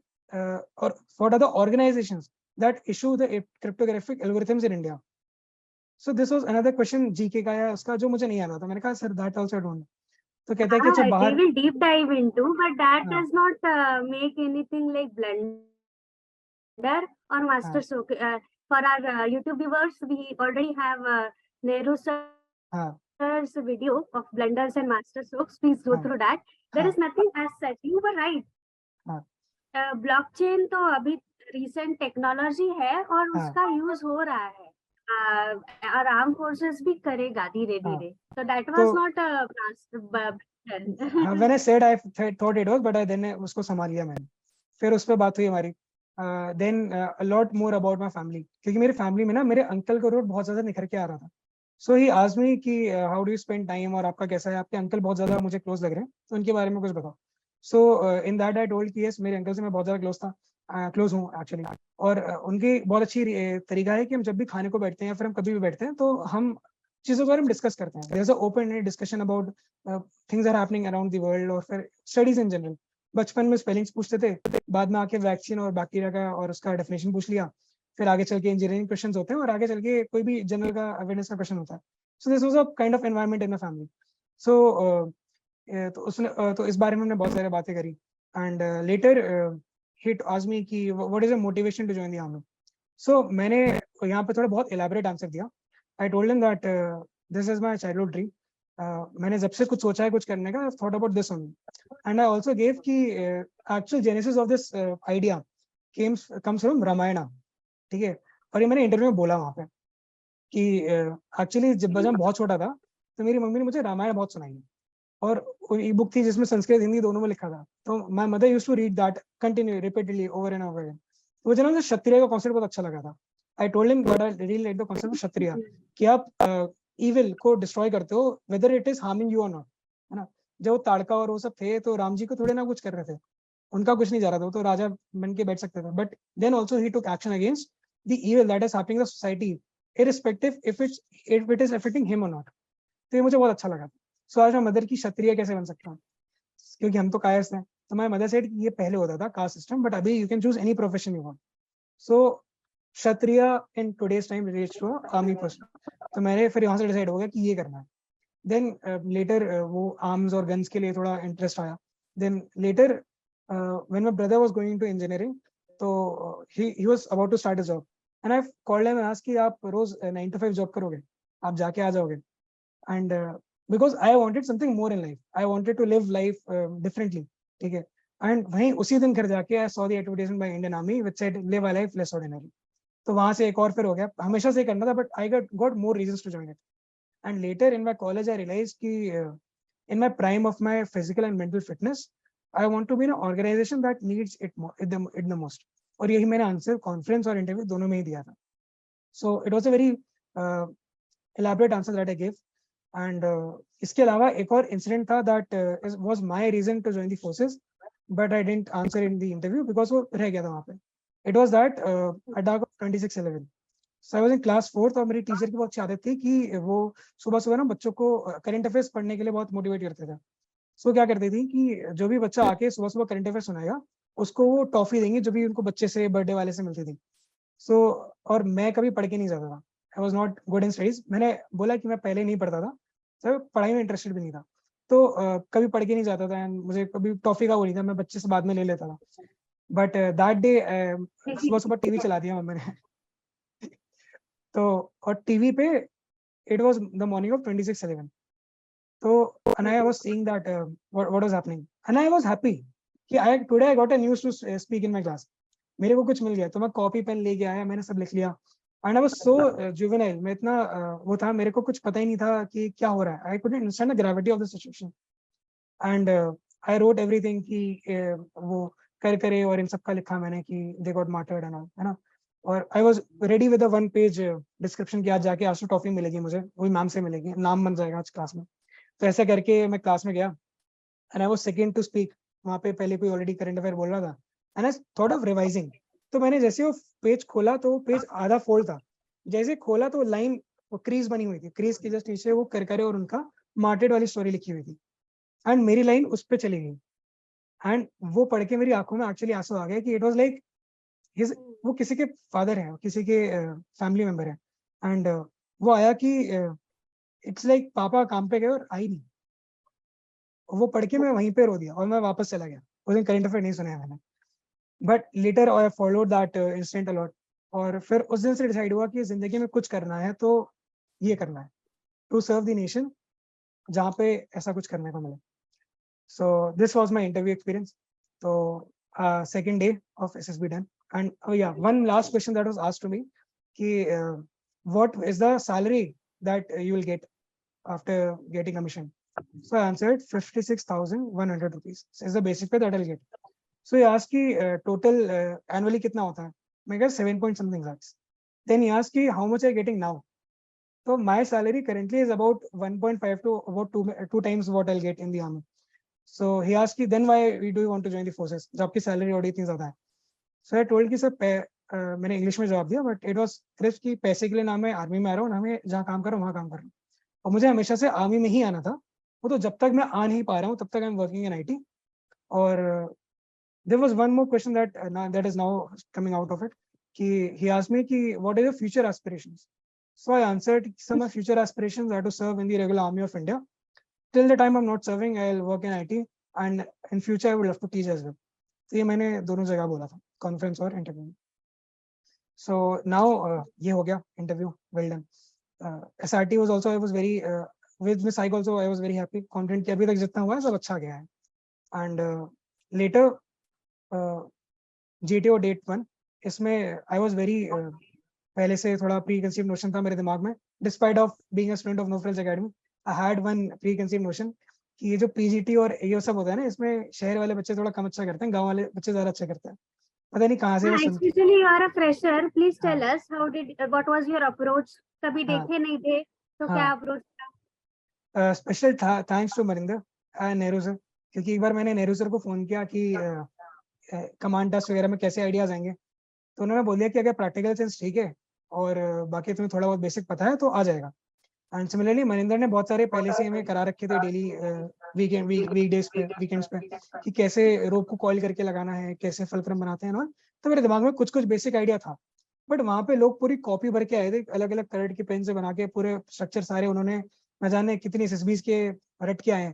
or what are the organizations that issue the cryptographic algorithms in India. So this was another question GK का है उसका जो मुझे नहीं आ रहा था, मैंने कहा sir that also I don't know. तो कहता है कि अच्छा
They
बाहर
will deep dive into, but that
हाँ,
does not make anything like Blender or Masterstroke. For our YouTube viewers, we already have Nehru
हाँ,
sir's video of blenders and Masterstrokes. Please go
हाँ,
through that. There
हाँ,
is nothing as such. You were right.
हाँ,
ब्लॉकचेन तो अभी रिसेंट टेक्नोलॉजी है और
हाँ,
उसका यूज हो रहा है और आर्म फोर्सेस भी करेगा धीरे
हाँ,
धीरे. So that
तो
was not a
हाँ when I said I thought it was, but I then उसको संभाल लिया मैंने. फिर उस पर बात हुई हमारी. Then a lot more about my family, क्योंकि मेरी फैमिली में ना मेरे अंकल का रोल बहुत ज्यादा निखर के आ रहा था. So he asked me कि how do you spend time और आपका कैसा है, आपके अंकल बहुत ज्यादा मुझे क्लोज लग रहे हैं, तो उनके बारे में कुछ बताओ. So in that I told कि yes मेरे अंकल से मैं बहुत ज्यादा क्लोज था, क्लोज हूँ एक्चुअली. और उनकी बहुत अच्छी तरीका है कि हम जब भी खाने को बैठते हैं या फिर हम कभी भी बैठते हैं तो हम चीजों के बारे में डिस्कस करते हैं. There's an open discussion about things are happening around the world और फिर स्टडीज इन जनरल. बचपन में स्पेलिंग्स पूछते थे, बाद में आके वैक्सीन और बैक्टीरिया का और उसका डेफिनेशन पूछ लिया, फिर आगे चल के इंजीनियरिंग क्वेश्चंस होते हैं और आगे चल के कोई भी जनरल का अवेयरनेस का क्वेश्चन होता है. So this was a kind of environment in my family. So तो उसने तो इस बारे में हमने बहुत सारी बातें करी. And later he asked me कि what is your motivation to join the army. सो मैंने यहाँ पे थोड़ा बहुत एलैबोरेट आंसर दिया. I told him that this is my childhood dream. मैंने जब से कुछ सोचा है कुछ करने का, thought about this only. And I also give कि actual genesis of this idea comes from Ramayan. ठीक है, और ये मैंने इंटरव्यू में बोला वहाँ पे कि एक्चुअली जब मैं बहुत छोटा था तो मेरी मम्मी ने मुझे रामायण बहुत सुनाई है, और एक बुक थी जिसमें संस्कृत हिंदी दोनों में लिखा था, तो my mother used to read that continue repeatedly over and over again. तो मुझे ना क्षत्रिय का कॉन्सेप्ट बहुत अच्छा लगा था. I told him what I really like the concept of Kshatriya, कि आप इविल को डिस्ट्रॉय करते हो whether it is harming you और नॉट, है ना. जब वो ताड़का और वो सब थे तो राम जी को थोड़े ना कुछ कर रहे थे, उनका कुछ नहीं जा रहा था, तो राजा बन के बैठ सकते थे. But then also he took action against the evil that is happening in the society irrespective if it is affecting him or not. तो ये मुझे बहुत अच्छा लगा. सो आज मैं मदर की क्षत्रिय कैसे बन सकता हूँ, क्योंकि हम तो कायस्थ हैं. तो मैं मदर सेड ये पहले होता था कास्ट सिस्टम, बट अभी you can choose any profession you want. So Kshatriya in today's time relates to army person. तो मैंने फिर यहाँ से डिसाइड हो गया कि ये करना है. देन लेटर वो आर्म्स और गन्स के लिए थोड़ा इंटरेस्ट आया. Then later when my brother was going to engineering, तो he was about to start a job. And I called him and asked कि आप रोज 9 to 5 जॉब करोगे, आप जाके आ जाओगे. And because I wanted something more in life, I wanted to live life differently. ठीक है. एंड वहीं उसी दिन घर जाके I saw the advertisement by Indian army which said live a life less ordinary. तो वहां से एक और फिर हो गया, हमेशा से करना था, but I got more reasons to join it. And later in my college I realize कि in my prime of my physical and mental fitness I want to be in organization that needs it the most. और यही मैंने आंसर कॉन्फ्रेंस और इंटरव्यू दोनों में ही दिया था. So it was a very elaborate answer that I gave. And इसके अलावा एक और इंसिडेंट था that was my reason to join the forces, but I didn't answer in the interview because वो रह गया था वहाँ पे. It was that attack of 26/11. So I was in class 4th और मेरी टीचर की बहुत अच्छी आदत थी कि वो सुबह सुबह ना बच्चों को करंट अफेयर्स पढ़ने के लिए बहुत मोटिवेट करते थे. सो क्या करती थी कि जो भी बच्चा आके सुबह सुबह करंट अफेयर सुनाएगा उसको वो टॉफी देंगे जो भी उनको बच्चे से बर्थडे वाले से मिलती थी. सो और मैं कभी पढ़ के नहीं जाता था. I was not good in studies. मैंने बोला कि मैं पहले नहीं पढ़ता था, तो पढ़ाई में इंटरेस्टेड भी नहीं था, तो कभी पढ़ के नहीं जाता था. एंड मुझे कभी टॉफी का वो नहीं था, मैं बच्चे से बाद में ले लेता था. बट दैट डे सुबह सुबह टीवी चला दिया मम्मी ने. तो और टीवी पे it was the morning of 26/11. तो and I was seeing that what was happening and I was happy कि today I got a news to speak in my class. मेरे को कुछ मिल गया, तो मैं कॉपी पेन लेके आया, मैंने सब लिख लिया. And I was so juvenile. मैं इतना वो था, मेरे को कुछ पता ही नहीं था कि क्या हो रहा है. I couldn't understand the gravity of the situation. And I wrote everything कि वो कर करे और इन सब का लिखा मैंने कि they got martyred and all, है ना. और I was ready with a 1 page description कि आज जाके आज तो टॉफी मिलेगी मुझे, वही मैम से मिलेगी, नाम बन जाएगा आज क्लास में. तो ऐसा करके मैं क्लास में गया and I was second to speak. वहाँ पे पहले कोई ऑलरेडी करंट अफेयर बोल रहा था and I thought of revising. तो मैंने जैसे वो पेज खोला तो वो पेज आधा फोल्ड था, जैसे खोला तो लाइन वो क्रीज बनी हुई थी, क्रीज के जस्ट नीचे वो करकरे और उनका मार्टेड वाली स्टोरी लिखी हुई थी एंड मेरी लाइन उस पर चली गई एंड वो पढ़ के मेरी आंखों में एक्चुअली आंसू आ गए कि इट वाज लाइक हिज, वो किसी के फादर है, किसी के फैमिली मेंबर है एंड वो आया कि इट्स लाइक पापा काम पे गए और आई नहीं। वो पढ़ के मैं वहीं पे रो दिया और मैं वापस चला गया। उस दिन करंट अफेयर नहीं सुना है मैंने, but later I followed that incident a lot. और फिर उस दिन से डिसाइड हुआ कि जिंदगी में कुछ करना है तो ये करना है, टू सर्व द नेशन, जहाँ पे ऐसा कुछ करने को मिले। So this was my interview experience. तो second day of SSB done and yeah one last question that was asked to me कि what is the salary that you will get after getting commission? So I answered 56,100 rupees is the basic pay that I'll get. So he asked कि total annually कितना होता है? मैं कहा 7 point something lakhs. Then he asked कि how much are you getting now? So my salary currently is about 1.5 to about two times what I'll get in the army. So he asked कि then why do you want to join the forces? जब आपकी salary already इतनी ज़्यादा है. So I told कि सर मैंने इंग्लिश में जवाब दिया, बट इट वाज सिर्फ कि पैसे के लिए ना मैं आर्मी में आ रहा हूँ, ना मैं जहाँ काम कर रहा हूँ वहाँ काम कर रहा हूँ, और मुझे हमेशा से आर्मी में ही आना था। वो तो जब तक मैं आ नहीं पा रहा हूँ तब तक I am working in IT. और there was one more question that is now coming out of it कि ही आस्क्ड मी कि what is your future aspirations. So I answered some my future aspirations are to serve in the regular army of India. Till the time I am not serving I will work in IT and in future I would love to teach as well. तो ये मैंने दोनों जगह बोला था, कॉन्फ्रेंस और इंटरव्यू में। So now ये हो गया interview, well done. SRT was also, I was very with Miss Saik also I was very happy, confident कि अभी तक जितना हुआ है सब अच्छा गया है। And later GTO date 1 इसमें I was very पहले से थोड़ा preconceived notion था मेरे दिमाग में, despite of being a student of No Frills Academy, I had one preconceived notion कि ये जो PGT और ये सब होता है ना, इसमें शहर वाले बच्चे थोड़ा कम अच्छा करते हैं, गाँव वाले बच्चे ज़्यादा अच्छा करते हैं। पता नहीं कहाँ से वो सुन के।
Especially you are a fresher. Please
हाँ
tell us what was your approach? कभी
हाँ
देखे नहीं थे तो क्या
हाँ
अप्रोच था?
Special thanks to Marinder Nehru sir, क्योंकि एक बार मैंने नेहरू सर को फोन किया कि कमांड टेस्ट वगैरह में कैसे आइडियाज आएंगे, तो उन्होंने बोल दिया कि अगर प्रैक्टिकल सेंस ठीक है और बाकी तुम्हें थोड़ा बहुत बेसिक पता है तो आ जाएगा। एंड सिमिलरली मनिंदर ने बहुत सारे पहले से हमें करा रखे थे डेली वीकडेज पे, वीकेंड्स पे, कि कैसे रोप को कॉइल करके लगाना है, कैसे फलक्रम बनाते हैं ना। तो मेरे दिमाग में कुछ कुछ बेसिक आइडिया था, बट वहाँ पे लोग पूरी कॉपी भर के आए थे, अलग अलग कलर की पेन से बना के पूरे स्ट्रक्चर सारे उन्होंने न जाने कितनी एसएसबीज के रट के आए हैं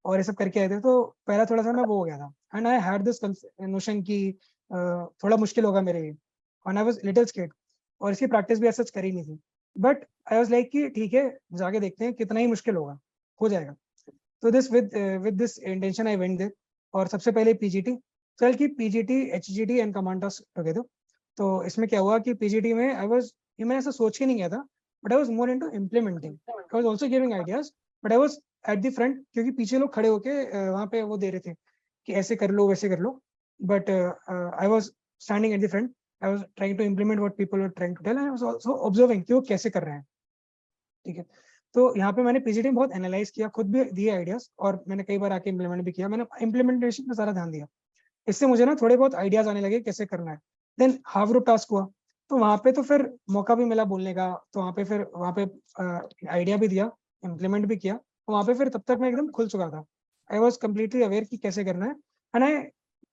और ये सब करके आए थे। तो पहला थोड़ा सा मैं वो हो गया था and I had this notion कि थोड़ा मुश्किल होगा मेरे लिए, and I was little scared और इसकी प्रैक्टिस भी ऐसा करी नहीं थी। बट आई वाज लाइक कि ठीक है जाके देखते हैं कितना ही मुश्किल होगा, हो जाएगा। तो this with this intention I went there. और सबसे पहले पीजीटी, चल की PGT HGT and command task together. तो इसमें क्या हुआ कि पीजीटी में आई वाज, ये मैंने ऐसा सोच के नहीं किया था, but I was more into implementing. I was also giving ideas, but I was at the front, क्योंकि पीछे लोग खड़े होके वहाँ पे वो दे रहे थे कि ऐसे कर लो वैसे कर लो, but I was standing at the front. I was trying to implement what people were trying to tell, and I was also observing कि वो कैसे कर रहे हैं। ठीक है, तो यहाँ पे मैंने पीजीटी में बहुत एनालाइज किया, खुद भी दिए आइडियाज और मैंने कई बार आके इम्प्लीमेंट भी किया। मैंने इम्प्लीमेंटेशन में सारा ध्यान दिया, इससे मुझे ना थोड़े बहुत आइडियाज आने लगे कैसे करना है। देन हाफ रूट टास्क हुआ, तो वहाँ पे तो फिर मौका भी मिला बोलने का, तो वहाँ पे आइडिया भी दिया, इम्प्लीमेंट भी किया। वहाँ पे फिर तब तक मैं एकदम खुल चुका था, आई वॉज कम्प्लीटली अवेयर कि कैसे करना है। And I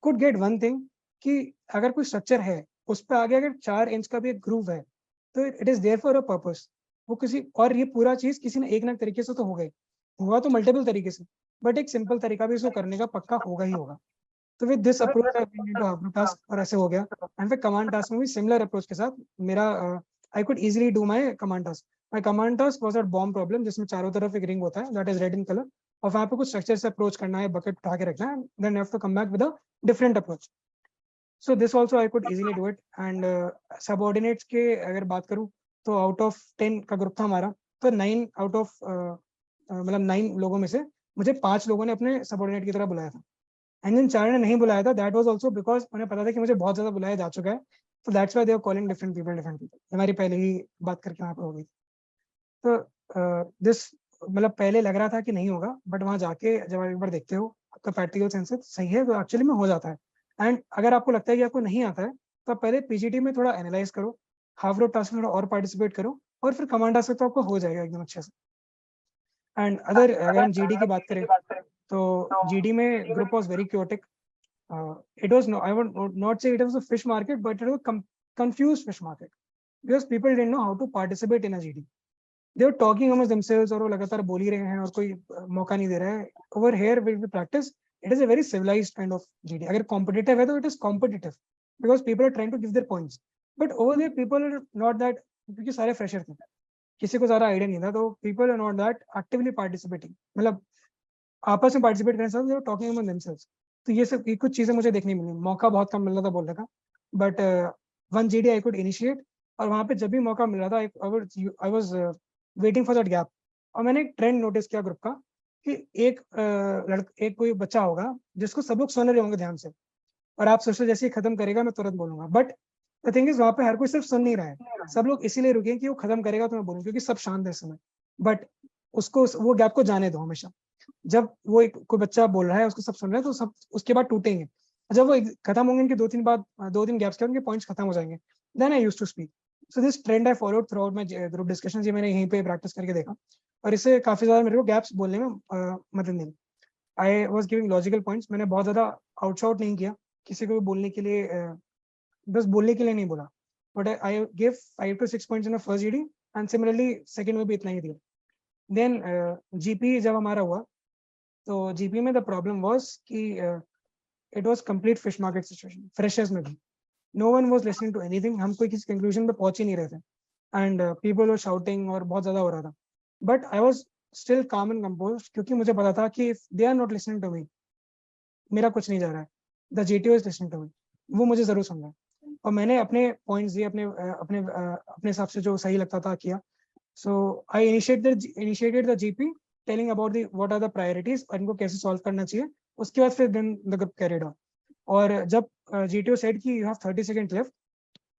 could get one thing कि अगर कोई स्ट्रक्चर है उस पर आगे अगर 4 इंच का भी एक ग्रूव है तो it is there for a purpose. वो किसी और, ये पूरा चीज किसी ने एक ना तरीके से तो हो गई, हुआ तो मल्टीपल तरीके से, बट एक सिंपल तरीका भी इसको करने का पक्का होगा ही होगा। तो with this approach I went into half task और ऐसे हो गया। एंड फिर कमांड टास्क में भी सिमिलर अप्रोच के साथ मेरा आई could easily do my command task. My command task was a bomb problem, जिसमें चारों तरफ एक रिंग होता है that is red in colour, और वहाँ पे कुछ स्ट्रक्चर से अप्रोच करना है, बकेट उठा के रखना है, then you have to come back with a different approach. So this also I could easily do it. And subordinates के अगर बात करूँ तो आउट ऑफ 10 का ग्रुप था हमारा, तो 9 आउट ऑफ मतलब 9 लोगों में से मुझे 5 लोगों ने अपने सबऑर्डिनेट की तरह बुलाया था। एंड जिन 4 ने नहीं बुलाया था, दैट वाज आल्सो बिकॉज उन्हें पता था कि मुझे बहुत ज्यादा बुलाया जा चुका है, तो that's why they are calling different people. हमारी पहले ही बात करके वहाँ पे हो गई। तो दिस मतलब पहले लग रहा था कि नहीं होगा, बट वहाँ जाके जब आप एक बार देखते हो आपका प्रैक्टिकल सेंस सही है तो एक्चुअली में हो जाता है। एंड अगर आपको लगता है कि आपको नहीं आता है तो आप पहले पीजीटी में थोड़ा एनालाइज करो, हाफ रोड टास्क में थोड़ा और पार्टिसिपेट करो, और फिर कमांड टास्क तो आपको हो जाएगा एकदम अच्छे से। एंड अगर हम जीडी की बात करें तो जीडी में group was very chaotic. It was no, I would not say it was a fish market, but it was a confused fish market because people didn't know how to participate in a GD. They were talking amongst themselves और वो लगातार बोल ही रहे हैं और कोई मौका नहीं दे रहा है. Over here with the practice, it is a very civilized kind of GD. अगर competitive है तो it is competitive because people are trying to give their points. But over there people are not that, क्योंकि सारे fresher थे, किसी को ज़्यादा आइडिया नहीं था, तो people are not that actively participating. मतलब आपस में पार्टिसिपेट करने से, they were talking among themselves. तो ये सब कुछ चीजें मुझे देखने मिली. मौका बहुत कम मिल रहा था बोलने का, but one GD I could initiate, और वहां पे जब भी मौका मिल रहा था I was waiting for that gap. और मैंने एक ट्रेंड नोटिस किया ग्रुप का कि एक कोई बच्चा होगा जिसको सब लोग सुन रहे होंगे ध्यान से, और आप सोचो जैसे ही खत्म करेगा मैं तुरंत बोलूंगा, बट द थिंग इज वहां पे हर कोई सिर्फ सुन नहीं रहा है, सब लोग इसीलिए रुके कि वो खत्म करेगा तो मैं बोलूँ, क्योंकि सब शांत है इस समय. बट उसको वो गैप को जाने दो हमेशा. जब वो कोई बच्चा बोल रहा है उसको सब सुन रहे हैं तो सब उसके बाद टूटेंगे. जब वो खत्म होंगे, इनके 2-3 गैप्स के उनके पॉइंट्स खत्म हो जाएंगे, then I used to speak. So this trend I followed throughout my group discussions. ये मैंने यहीं पे प्रैक्टिस करके देखा और इससे काफी ज्यादा मेरे को गैप्स बोलने में मदद मिली. I was giving logical points. मैंने बहुत ज्यादा आउटशाउट नहीं किया, किसी को भी बोलने के लिए बस बोलने के लिए नहीं बोला, but I give 5 to 6 points in the first GD and similarly second में भी इतना ही दिया. देन जीपी जब हमारा हुआ तो जीपी में द प्रॉब्लम वाज कि it was complete fish market situation. Freshers में भी no one was listening to anything. हम कोई किसी कंक्लूजन पे पहुंच ही नहीं रहे थे एंड पीपल वर शाउटिंग और बहुत ज्यादा हो रहा था. But I was still calm and composed, क्योंकि मुझे पता था कि if they are not listening to me, मेरा कुछ नहीं जा रहा है, the GTO is listening to me, वो मुझे जरूर सुन रहा है. और मैंने अपने पॉइंट्स दिए, अपने हिसाब से जो सही लगता था किया. So I initiated the GP telling about the what are the priorities और इनको कैसे सॉल्व करना चाहिए. उसके बाद फिर then the group carried on. और जब जीटीओ सेड कि यू हैव 30 सेकंड लेफ्ट,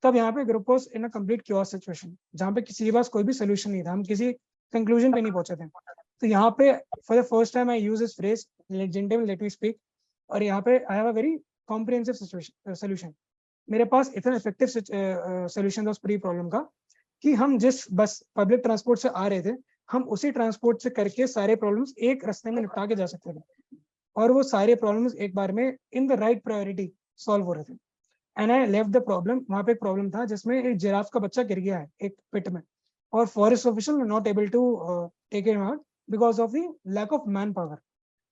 तब यहाँ पे group was in a complete chaos situation, जहाँ पे किसी के पास कोई भी सोल्यूशन नहीं था, हम किसी कंक्लूजन पे नहीं पहुंचे थे. तो यहाँ पे for the first time I use this phrase gentleman let me speak, और यहाँ पे I have a very comprehensive solution. मेरे पास इतना इफेक्टिव सोल्यूशन था उस पूरी प्रॉब्लम का कि हम जिस बस पब्लिक ट्रांसपोर्ट से आ रहे थे, हम उसी ट्रांसपोर्ट से करके सारे प्रॉब्लम्स एक रास्ते में निपटा के जा सकते थे, और वो सारे प्रॉब्लम्स एक बार में in the right priority solve हो रहे थे. And I left the problem. वहाँ पे एक प्रॉब्लम था जिसमें एक जिराफ का बच्चा गिर गया है एक पिट में, और forest official not able to take it out because of the lack of man power.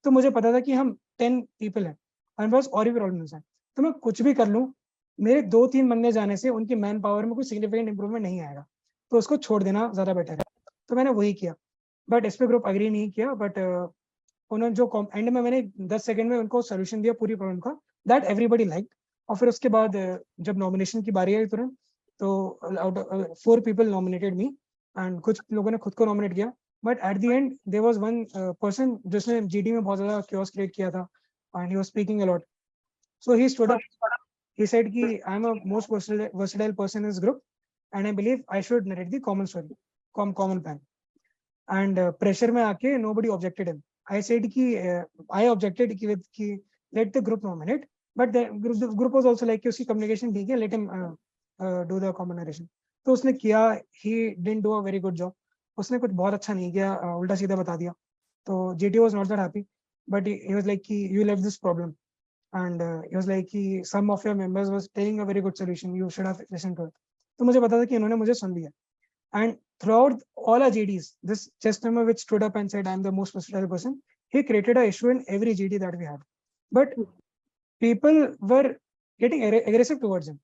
तो मुझे पता था कि हम 10 पीपल हैं और बस और भी प्रॉब्लम्स हैं, तो मैं कुछ भी कर लूँ, मेरे 2-3 बंदे जाने से उनकी मैन पावर में कोई सिग्निफिकेंट इंप्रूवमेंट नहीं आएगा, तो उसको छोड़ देना ज्यादा बेटर है. तो मैंने वही किया, बट इस पे ग्रुप अग्री नहीं किया. बट उन्होंने जो एंड में मैंने 10 सेकंड में उनको सोल्यूशन दिया पूरी प्रॉब्लम का, दैट एवरीबडी लाइक. और फिर उसके बाद जब नॉमिनेशन की बारी आई तुरंत, तो 4 पीपल नॉमिनेटेड मी एंड कुछ लोगों ने खुद को नॉमिनेट किया. But at the end there was one person जिसने जीडी में बहुत ज्यादा क्योस क्रिएट किया था and he was speaking a lot. So he stood up. He said कि I am a most versatile person in this group and I believe I should narrate the common story, common plan. And pressure में आके nobody objected him. I said कि I objected कि let the group nominate, but the group was also like कि उसकी communication ठीक है, let him do the common narration. तो उसने किया. He didn't do a very good job. उसने कुछ बहुत अच्छा नहीं किया, उल्टा सीधा बता दिया. तो GT was not that happy, but he was like कि you left this problem. And he was like कि some of your members was telling a very good solution, you should have listened to it. तो मुझे पता था कि इन्होंने मुझे सुन लिया. And throughout all our GDs, this chess member which stood up and said I am the most versatile person, he created a issue in every GD that we had. But people were getting aggressive towards him,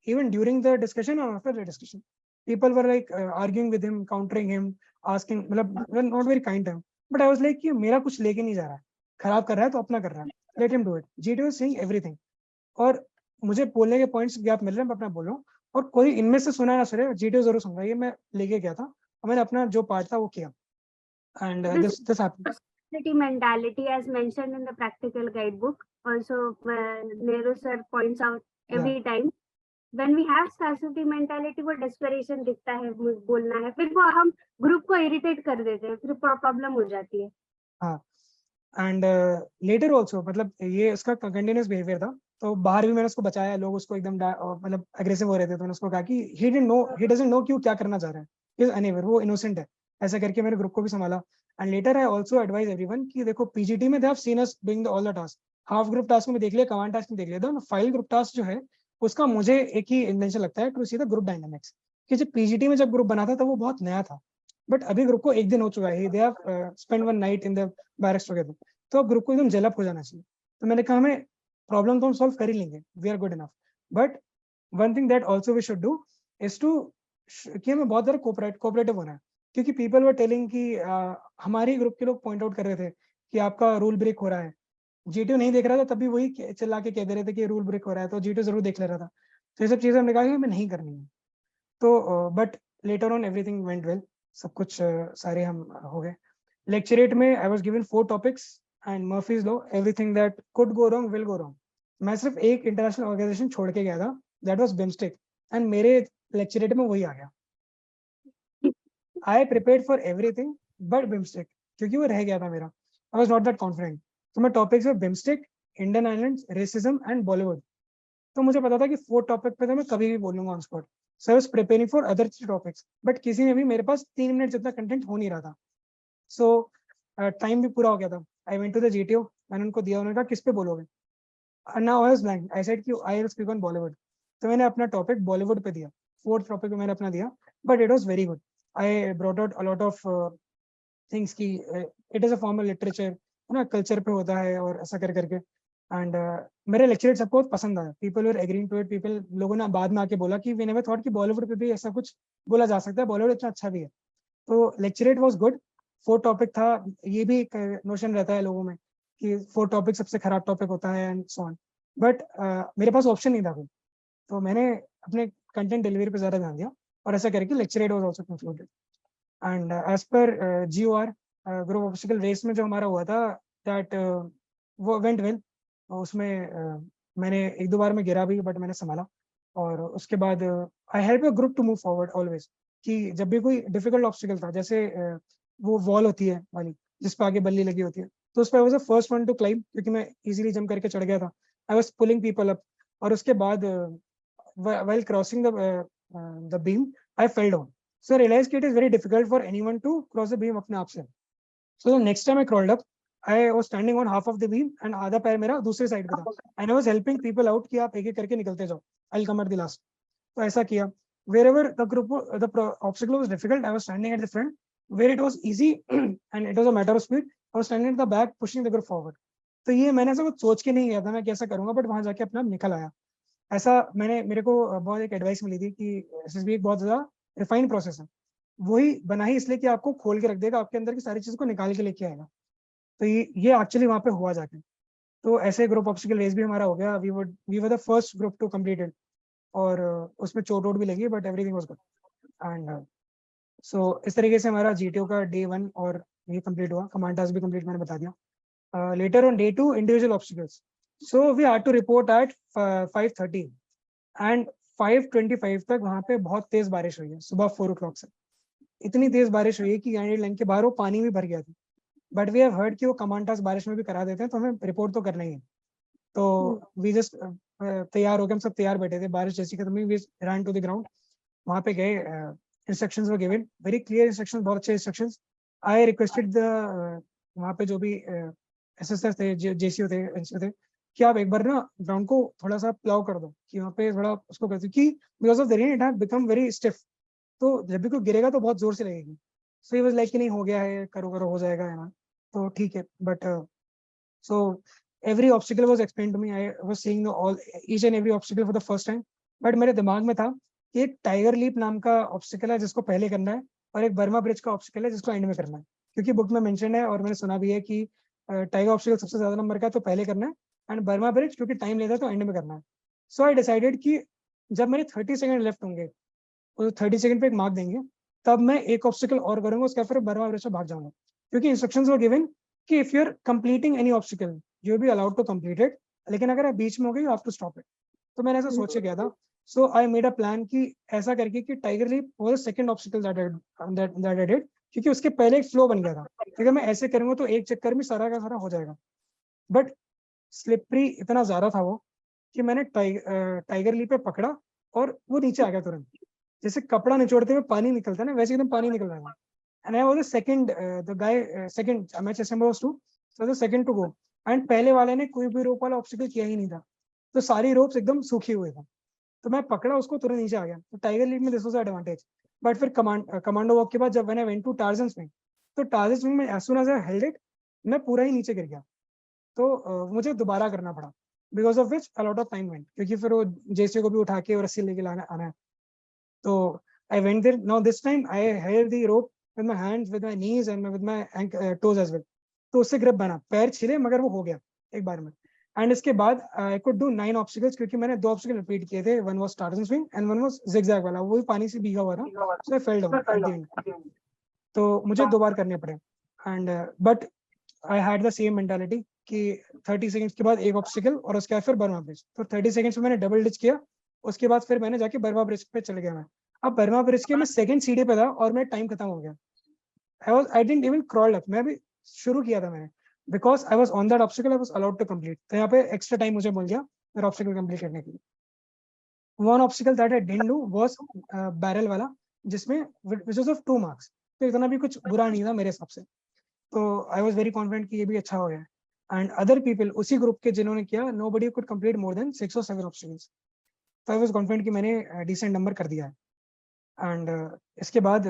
even during the discussion or after the discussion. People were like arguing with him, countering him, asking, मतलब not very kind to him. But I was like कि मेरा कुछ लेके नहीं जा रहा है, खराब कर रहा है तो अपना कर रहा है, let him do it. GT was saying everything. और मुझे बोलने के पॉइंट्स गैप मिल रहे हैं, मैं अपना बोल रहा हूँ, और कोई इनमें से सुना ना सुने, GT जरूर सुन रहा है. ये मैं लेके गया था और मैंने अपना जो पार्ट था वो किया. And this happened.
Scarcity mentality as mentioned in the practical guidebook. Also, Nehru sir points out every time. When we have scarcity mentality, वो desperation दिखता है, बोलना है, फिर वो हम ग्रुप को इरिटेट कर देते हैं, फिर प्रॉब्लम हो जाती है.
हाँ. एंड लेटर ऑल्सो, मतलब ये इसका कंटिन्यूस बिहेवियर था तो बाहर भी मैंने उसको बचाया, लोग उसको एकदम मतलब अग्रेसिव हो रहे थे, तो मैंने उसको कहा कि ही डजंट नो कि वो क्या करना चाह रहा है, ही इज अनअवेयर, वो इनोसेंट है, ऐसा करके मेरे ग्रुप को भी संभाला। And later I also advise everyone कि देखो पीजीटी में they have seen us doing the all the task, half group task में देख लिया, कमांड टास्क में देख लिया था, फाइल ग्रुप टास्क जो है उसका मुझे एक ही इंटेंशन लगता है, to see the group dynamics, कि जब पीजीटी में जब ग्रुप बना था तब वो बहुत नया था, बट अभी ग्रुप को एक दिन हो चुका है, they have spend one night in the barracks together, तो अब ग्रुप को एकदम जेल अप हो जाना चाहिए। तो मैंने कहा हमें प्रॉब्लम तो हम सॉल्व कर ही लेंगे, we are good enough, but one thing that also we should do is to कि हमें बहुत ज़्यादा कोऑपरेटिव होना है, क्योंकि पीपल वर टेलिंग कि हमारे ग्रुप के लोग पॉइंट आउट कर रहे थे कि आपका रूल ब्रेक हो रहा है, जीटीओ नहीं देख रहा था तब भी वही चिल्ला के कह दे रहे थे कि रूल ब्रेक हो रहा है, तो जीटीओ जरूर देख ले रहा था, तो ये सब चीज़ें हमने कहा कि हमें नहीं करनी है। तो but later on everything went well, सब कुछ सारे हम हो गए। लेक्चरेट में I was given 4 topics and Murphy's law, everything that could go wrong will go wrong. मैं सिर्फ एक इंटरनेशनल ऑर्गेनाइजेशन छोड़ के गया था, दैट वाज बिमस्टेक, एंड मेरे लेक्चरेट में वही आ गया। आई prepared for everything but BIMSTEC, क्योंकि वो रह गया था मेरा, I was not that confident. तो मैं टॉपिक्स में BIMSTEC, Indian islands, racism and Bollywood, तो मुझे पता था कि 4 टॉपिक पे तो मैं कभी भी बोलूंगा on spot, so I was preparing for other 3 topics, but किसी में भी मेरे पास 3 मिनट जितना कंटेंट हो नहीं रहा था, सो टाइम भी पूरा हो गया था। I went to the GTO, मैंने उनको दिया, उन्होंने कहा किस पे बोलोगे, now I was blank, I said कि I will speak on Bollywood, तो मैंने अपना टॉपिक बॉलीवुड पे दिया, 4th टॉपिक पे मैंने अपना दिया, but it was very good. I brought out a lot of things की it is a formal literature है ना, कल्चर पे होता है और ऐसा कर करके, एंड मेरे लेक्चर सबको पसंद आया, people were agreeing to it, people लोगों ने बाद में आके बोला कि वी नेवर थॉट कि बॉलीवुड पे भी ऐसा कुछ बोला जा सकता है, बॉलीवुड इतना अच्छा भी है, तो लेक्चरेट वाज गुड। 4 टॉपिक था, ये भी एक नोशन रहता है लोगों में कि 4 टॉपिक सबसे खराब टॉपिक होता है एंड सो ऑन, बट मेरे पास ऑप्शन नहीं था कोई, तो मैंने अपने कंटेंट डिलीवरी पे ज़्यादा ध्यान दिया, और ऐसा करके lecturette was also concluded. And as per GOR group obstacle race में जो हमारा हुआ था, दैट वो वेंट वेल, उसमें मैंने 1-2 बार में गिरा भी, बट मैंने संभाला, और उसके बाद I help a group to move forward always, कि जब भी कोई डिफिकल्ट ऑब्स्टिकल था, जैसे वो वॉल होती है वाली जिस पे आगे बल्ली लगी होती है, तो उस पर आई was the first one two climb, क्योंकि मैं इजीली जंप करके चढ़ गया था, I was pulling people up, और उसके बाद while crossing the beam I fell down, so I realized it is very difficult for anyone to cross the beam अपने आप से, so the next time I crawled up, I was standing on half of the beam and आधा पैर मेरा दूसरे साइड पे था, and I was helping people out कि आप एक एक करके निकलते जाओ, I'll come at the last, तो ऐसा किया। wherever the obstacle was difficult, I was standing at the front, where it was easy and it was a matter of speed, I was standing at the back pushing the group forward। तो ये मैंने ऐसा कुछ सोच के नहीं गया था मैं कैसा करूंगा, बट वहां जाके अपना निकल आया। ऐसा मेरे को बहुत एक एडवाइस मिली थी कि एसएसबी एक बहुत ज़्यादा रिफाइंड प्रोसेस है, वही बना ही इसलिए कि आपको खोल के रख देगा, आपके अंदर की सारी चीज़ को निकाल के लेके आएगा, तो ये एक्चुअली वहाँ पे हुआ जाके। तो ऐसे ग्रुप ऑब्स्टिकल रेस भी हमारा हो गया, we were the first group to complete it, और उसमें चोट वोट भी लगी, but everything was good, and so इस तरीके से हमारा जीटीओ का डे 1 और ये कंप्लीट हुआ, कमांड टास्क भी कंप्लीट मैंने बता दिया। Later on day 2 individual obstacles, so we had to report at 5:30 and 5:25 तक वहाँ पे बहुत तेज बारिश हुई है, सुबह 4 o'clock से इतनी तेज बारिश हुई है कि गैंडेड लाइन के बाहर वो पानी भी भर गया था, बट वी हैव हर्ड कि वो कमांड टास्क बारिश में भी करा देते हैं, तो हमें रिपोर्ट तो करना ही है, तो वी जस्ट तैयार हो गए, हम सब तैयार बैठे थे, बारिश जैसी खत्म हुई, we run to the ground, वहाँ पे गए, instructions were given, very clear instructions, बहुत अच्छे इंस्ट्रक्शंस। आई रिक्वेस्टेड द वहाँ पे जो भी एसएसआर थे, जेसीओ थे, कि आप एक बार ना ग्राउंड को थोड़ा सा प्लाव कर दो, कि वहाँ पे थोड़ा उसको करते, कि because of the rain it had become very stiff, तो जब भी कोई गिरेगा तो बहुत जोर से लगेगी, सो ही वाज लाइक कि नहीं हो गया है, करो करो हो जाएगा है ना, तो ठीक है, but so every obstacle was explained to me, I was seeing each and every obstacle for the first time, but मेरे दिमाग में था कि एक टाइगर लीप नाम का ऑब्स्टिकल है जिसको पहले करना है, और एक बर्मा ब्रिज का ऑब्स्टिकल है जिसको एंड में करना है, क्योंकि बुक में मेंशन है और मैंने सुना भी है कि टाइगर ऑब्स्टिकल सबसे ज्यादा नंबर का है तो पहले करना है, एंड बर्मा ब्रिज क्योंकि टाइम लेता है तो एंड में करना है। सो आई डिसाइडेड कि जब मेरे 30 सेकंड लेफ्ट होंगे, तो 30 सेकंड पे एक मार्क देंगे, तब मैं एक ऑब्स्टिकल और करूंगा, उसके फिर बर्मा ब्रिज से भाग जाऊंगा, क्योंकि इंस्ट्रक्शंस वर गिवन कि if you are completing any obstacle you will be allowed to complete it, लेकिन अगर आप बीच में हो गए you have to stop it. तो मैंने ऐसा सोच के गया था, so I made a plan कि ऐसा करके कि tiger leap was the second obstacle that I did, क्योंकि उसके पहले एक फ्लो बन गया था, अगर मैं ऐसे करूंगा तो एक चक्कर में सारा का सारा हो जाएगा, बट स्लिपरी इतना ज्यादा था वो कि मैंने टाइगर लीफ पे पकड़ा और वो नीचे आ गया तुरंत, जैसे कपड़ा निचोड़ते हुए पानी निकलता है ना, वैसे एकदम पानी निकल रहा था। And I was the second, the guy second, मैं chest number was 2, so the second to go. एंड पहले वाले ने कोई भी रोप वाला ऑब्स्टिकल किया ही नहीं था, तो सारी रोप्स एकदम सूखी हुए था, तो मैं पकड़ा उसको, तुरंत नीचे आ गया। तो टाइगर लीग में दिस वाज एडवांटेज। बट फिर कमांडो वॉक के बाद जब मैंने वेंट टू टार्जन स्विंग, तो टार्जन स्विंग में as soon as I held it, मैं पूरा ही नीचे गिर गया। तो मुझे दोबारा करना पड़ा, because of which a lot of time went, क्योंकि फिर वो जेसी को भी उठा के और रस्सी लेके लाना आना है। तो I went there, now this time I held the rope with my hands, with my knees and with my toes as well. तो उससे ग्रिप बना, पैर छिले मगर वो हो गया एक बार में। एंड इसके बाद आई कुड डू 9 ऑब्स्टिकल्स, क्योंकि मैंने 2 ऑब्स्टिकल रिपीट किए थे, one was Tarzan swing and one was zigzag वाला, वो भी पानी से भीगा हुआ था, so I fell down at the end. तो मुझे 2 बार करने पड़े। And but I had the same mentality कि 30 सेकंड्स के बाद एक ऑब्स्टिकल और उसके बाद फिर बर्मा ब्रिज। तो 30 सेकंड्स में मैंने डबल डिच किया, उसके बाद फिर मैंने जाके बर्मा ब्रिज पे चले गया मैं। अब बर्मा ब्रिज के मैं सेकंड सीढ़ी पे था और मेरा टाइम खत्म हो गया। I didn't even crawl up, मैं भी शुरू किया था मैंने, because I was on that obstacle, I was allowed to complete. तो यहाँ पे एक्स्ट्रा टाइम मुझे मिल गया मेरा ऑब्स्टिकल कंप्लीट करने के लिए। One obstacle that I didn't do was barrel वाला, जिसमें विच वाज ऑफ 2 मार्क्स, तो इतना भी कुछ बुरा नहीं था मेरे हिसाब से। तो आई वाज वेरी कॉन्फिडेंट कि ये भी अच्छा हो गया। एंड अदर पीपल उसी ग्रुप के जिन्होंने किया, nobody could complete more than 6 और 7 ऑब्स्टिकल्स। तो आई वाज कॉन्फिडेंट कि मैंने डिसेंट नंबर कर दिया है। एंड इसके बाद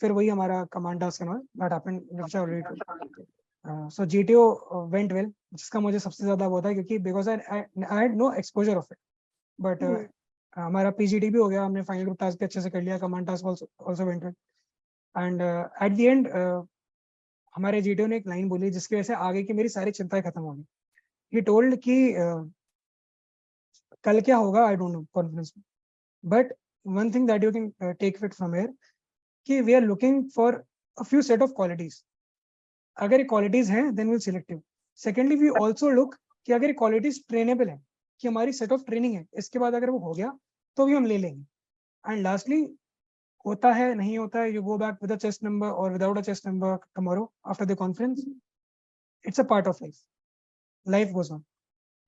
फिर वही हमारा command task that happened, which I already told. So GTO went well, जिसका मुझे सबसे ज्यादा वो था, क्योंकि because I had no exposure of it. But हमारा पीजीटी भी हो गया, हमने फाइनल ग्रुप टास्क भी अच्छे से कर लिया, command task also went well. And eight the and हमारे जीटीओ ने एक लाइन बोली जिसकी वजह से आगे की मेरी सारी चिंताएं खत्म हो गई। ही टोल्ड कि कल क्या होगा आई डोंट नो कॉन्फिडेंस में, but one thing that you can take it from here, कि we are looking for a few set of qualities. अगर ये क्वालिटीज हैं then will selective. Secondly we also look कि अगर ये क्वालिटीज ट्रेनेबल है, कि हमारी सेट ऑफ ट्रेनिंग है, इसके बाद अगर वो हो गया तो भी हम ले लेंगे। एंड लास्टली, होता है नहीं होता है, you go back with a chest number और without a chest number tomorrow after the conference, it's a part of life, life goes on.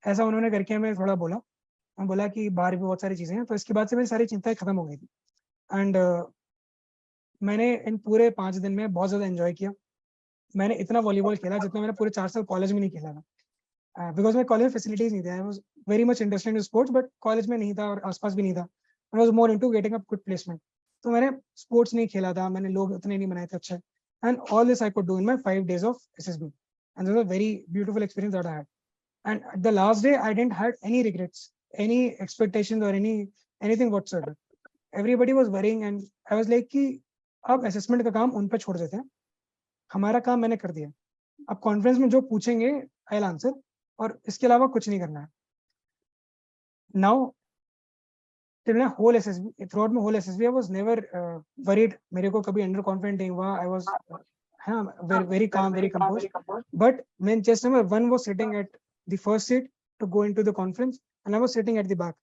ऐसा उन्होंने करके हमें थोड़ा बोला, मैं बोला कि बाहर भी बहुत सारी चीजें हैं। तो इसके बाद से मेरी सारी चिंताएं खत्म हो गई थी। एंड मैंने इन पूरे 5 दिन में बहुत ज्यादा एंजॉय किया। मैंने इतना वॉलीबॉल खेला जितना मैंने पूरे 4 साल कॉलेज में नहीं खेला था, बिकॉज मेरे कॉलेज में फैसिलिटीज नहीं थी। आई was very much interested in sports, but college में नहीं था और आसपास भी नहीं था। I was more into getting a good placement. तो मैंने स्पोर्ट्स नहीं खेला था, मैंने लोग उतने नहीं बनाए थे अच्छे। And all this I could do in my 5 days of SSB, and this was a very beautiful experience that I had. And at the last day, I didn't had any regrets, any expectations or anything whatsoever. Everybody was worrying and I was like कि अब assessment का काम उन पे छोड़ देते हैं, हमारा काम मैंने कर दिया। अब कॉन्फ्रेंस में जो पूछेंगे I'll answer, और इसके अलावा कुछ नहीं करना है। Now till my whole SSB, throughout my whole SSB, I was never worried. मेरे को कभी अंडर कॉन्फिडेंट नहीं हुआ। I was very calm, very composed. But when chess number 1 was sitting at the first seat to go into the conference and I was sitting at the back,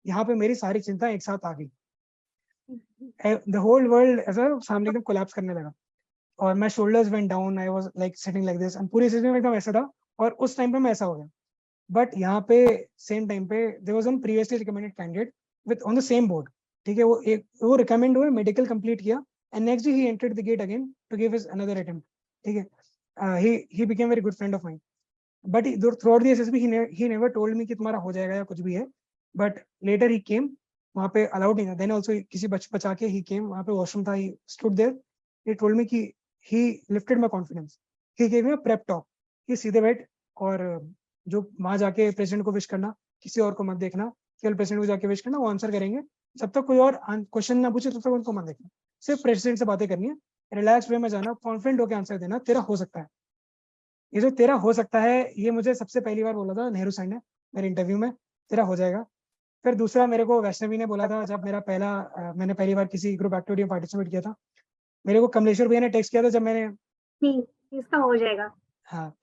यहाँ पे मेरी सारी चिंता एक साथ आ गई। The whole world ऐसा सामने एकदम कोलैप्स करने लगा और my shoulders went down, I was like sitting like this, and पूरी स्थिति में एकदम ऐसा था। और उस टाइम पे मैं ऐसा हो गया। बट यहाँ पे सेम टाइम पे there was one previously recommended candidate with on the same board, ठीक है, वो रिकमेंड हुए, मेडिकल कंप्लीट किया, and next day he entered the gate again to give his another attempt, ठीक है। he became very good friend of mine, but throughout the SSB he never told me कि तुम्हारा हो जाएगा या कुछ भी है। but later he came, वहाँ पे अलाउड नहीं था, then also किसी बचा के he came, वहाँ पे वॉशरूम था, he stood there, he told me कि he lifted my confidence, he gave me a prep talk कि सीधे बैठ और जो वहाँ जाके प्रेसिडेंट को विश करना, किसी और को मत देखना, केवल प्रेसिडेंट को जाके विश करना, वो आंसर करेंगे, जब तक कोई और क्वेश्चन ना पूछे तब तक उनको मत देखना, सिर्फ प्रेसिडेंट से बातें करनी है, रिलैक्स वे में जाना, कॉन्फिडेंट होकर आंसर देना, तेरा हो सकता है। ये जो तेरा हो सकता है, ये मुझे सबसे पहली बार बोला था नेहरू सर ने मेरे इंटरव्यू में, तेरा हो जाएगा। फिर दूसरा मेरे को वैष्णवी ने बोला था, जब मेरा मैंने पहली बार किसी ग्रुप एक्टिविटी में पार्टिसिपेट किया था, मेरे को कमलेश्वर भैया ने टेक्स्ट किया था जब मैंने,
इसका हो जाएगा।
हाँ,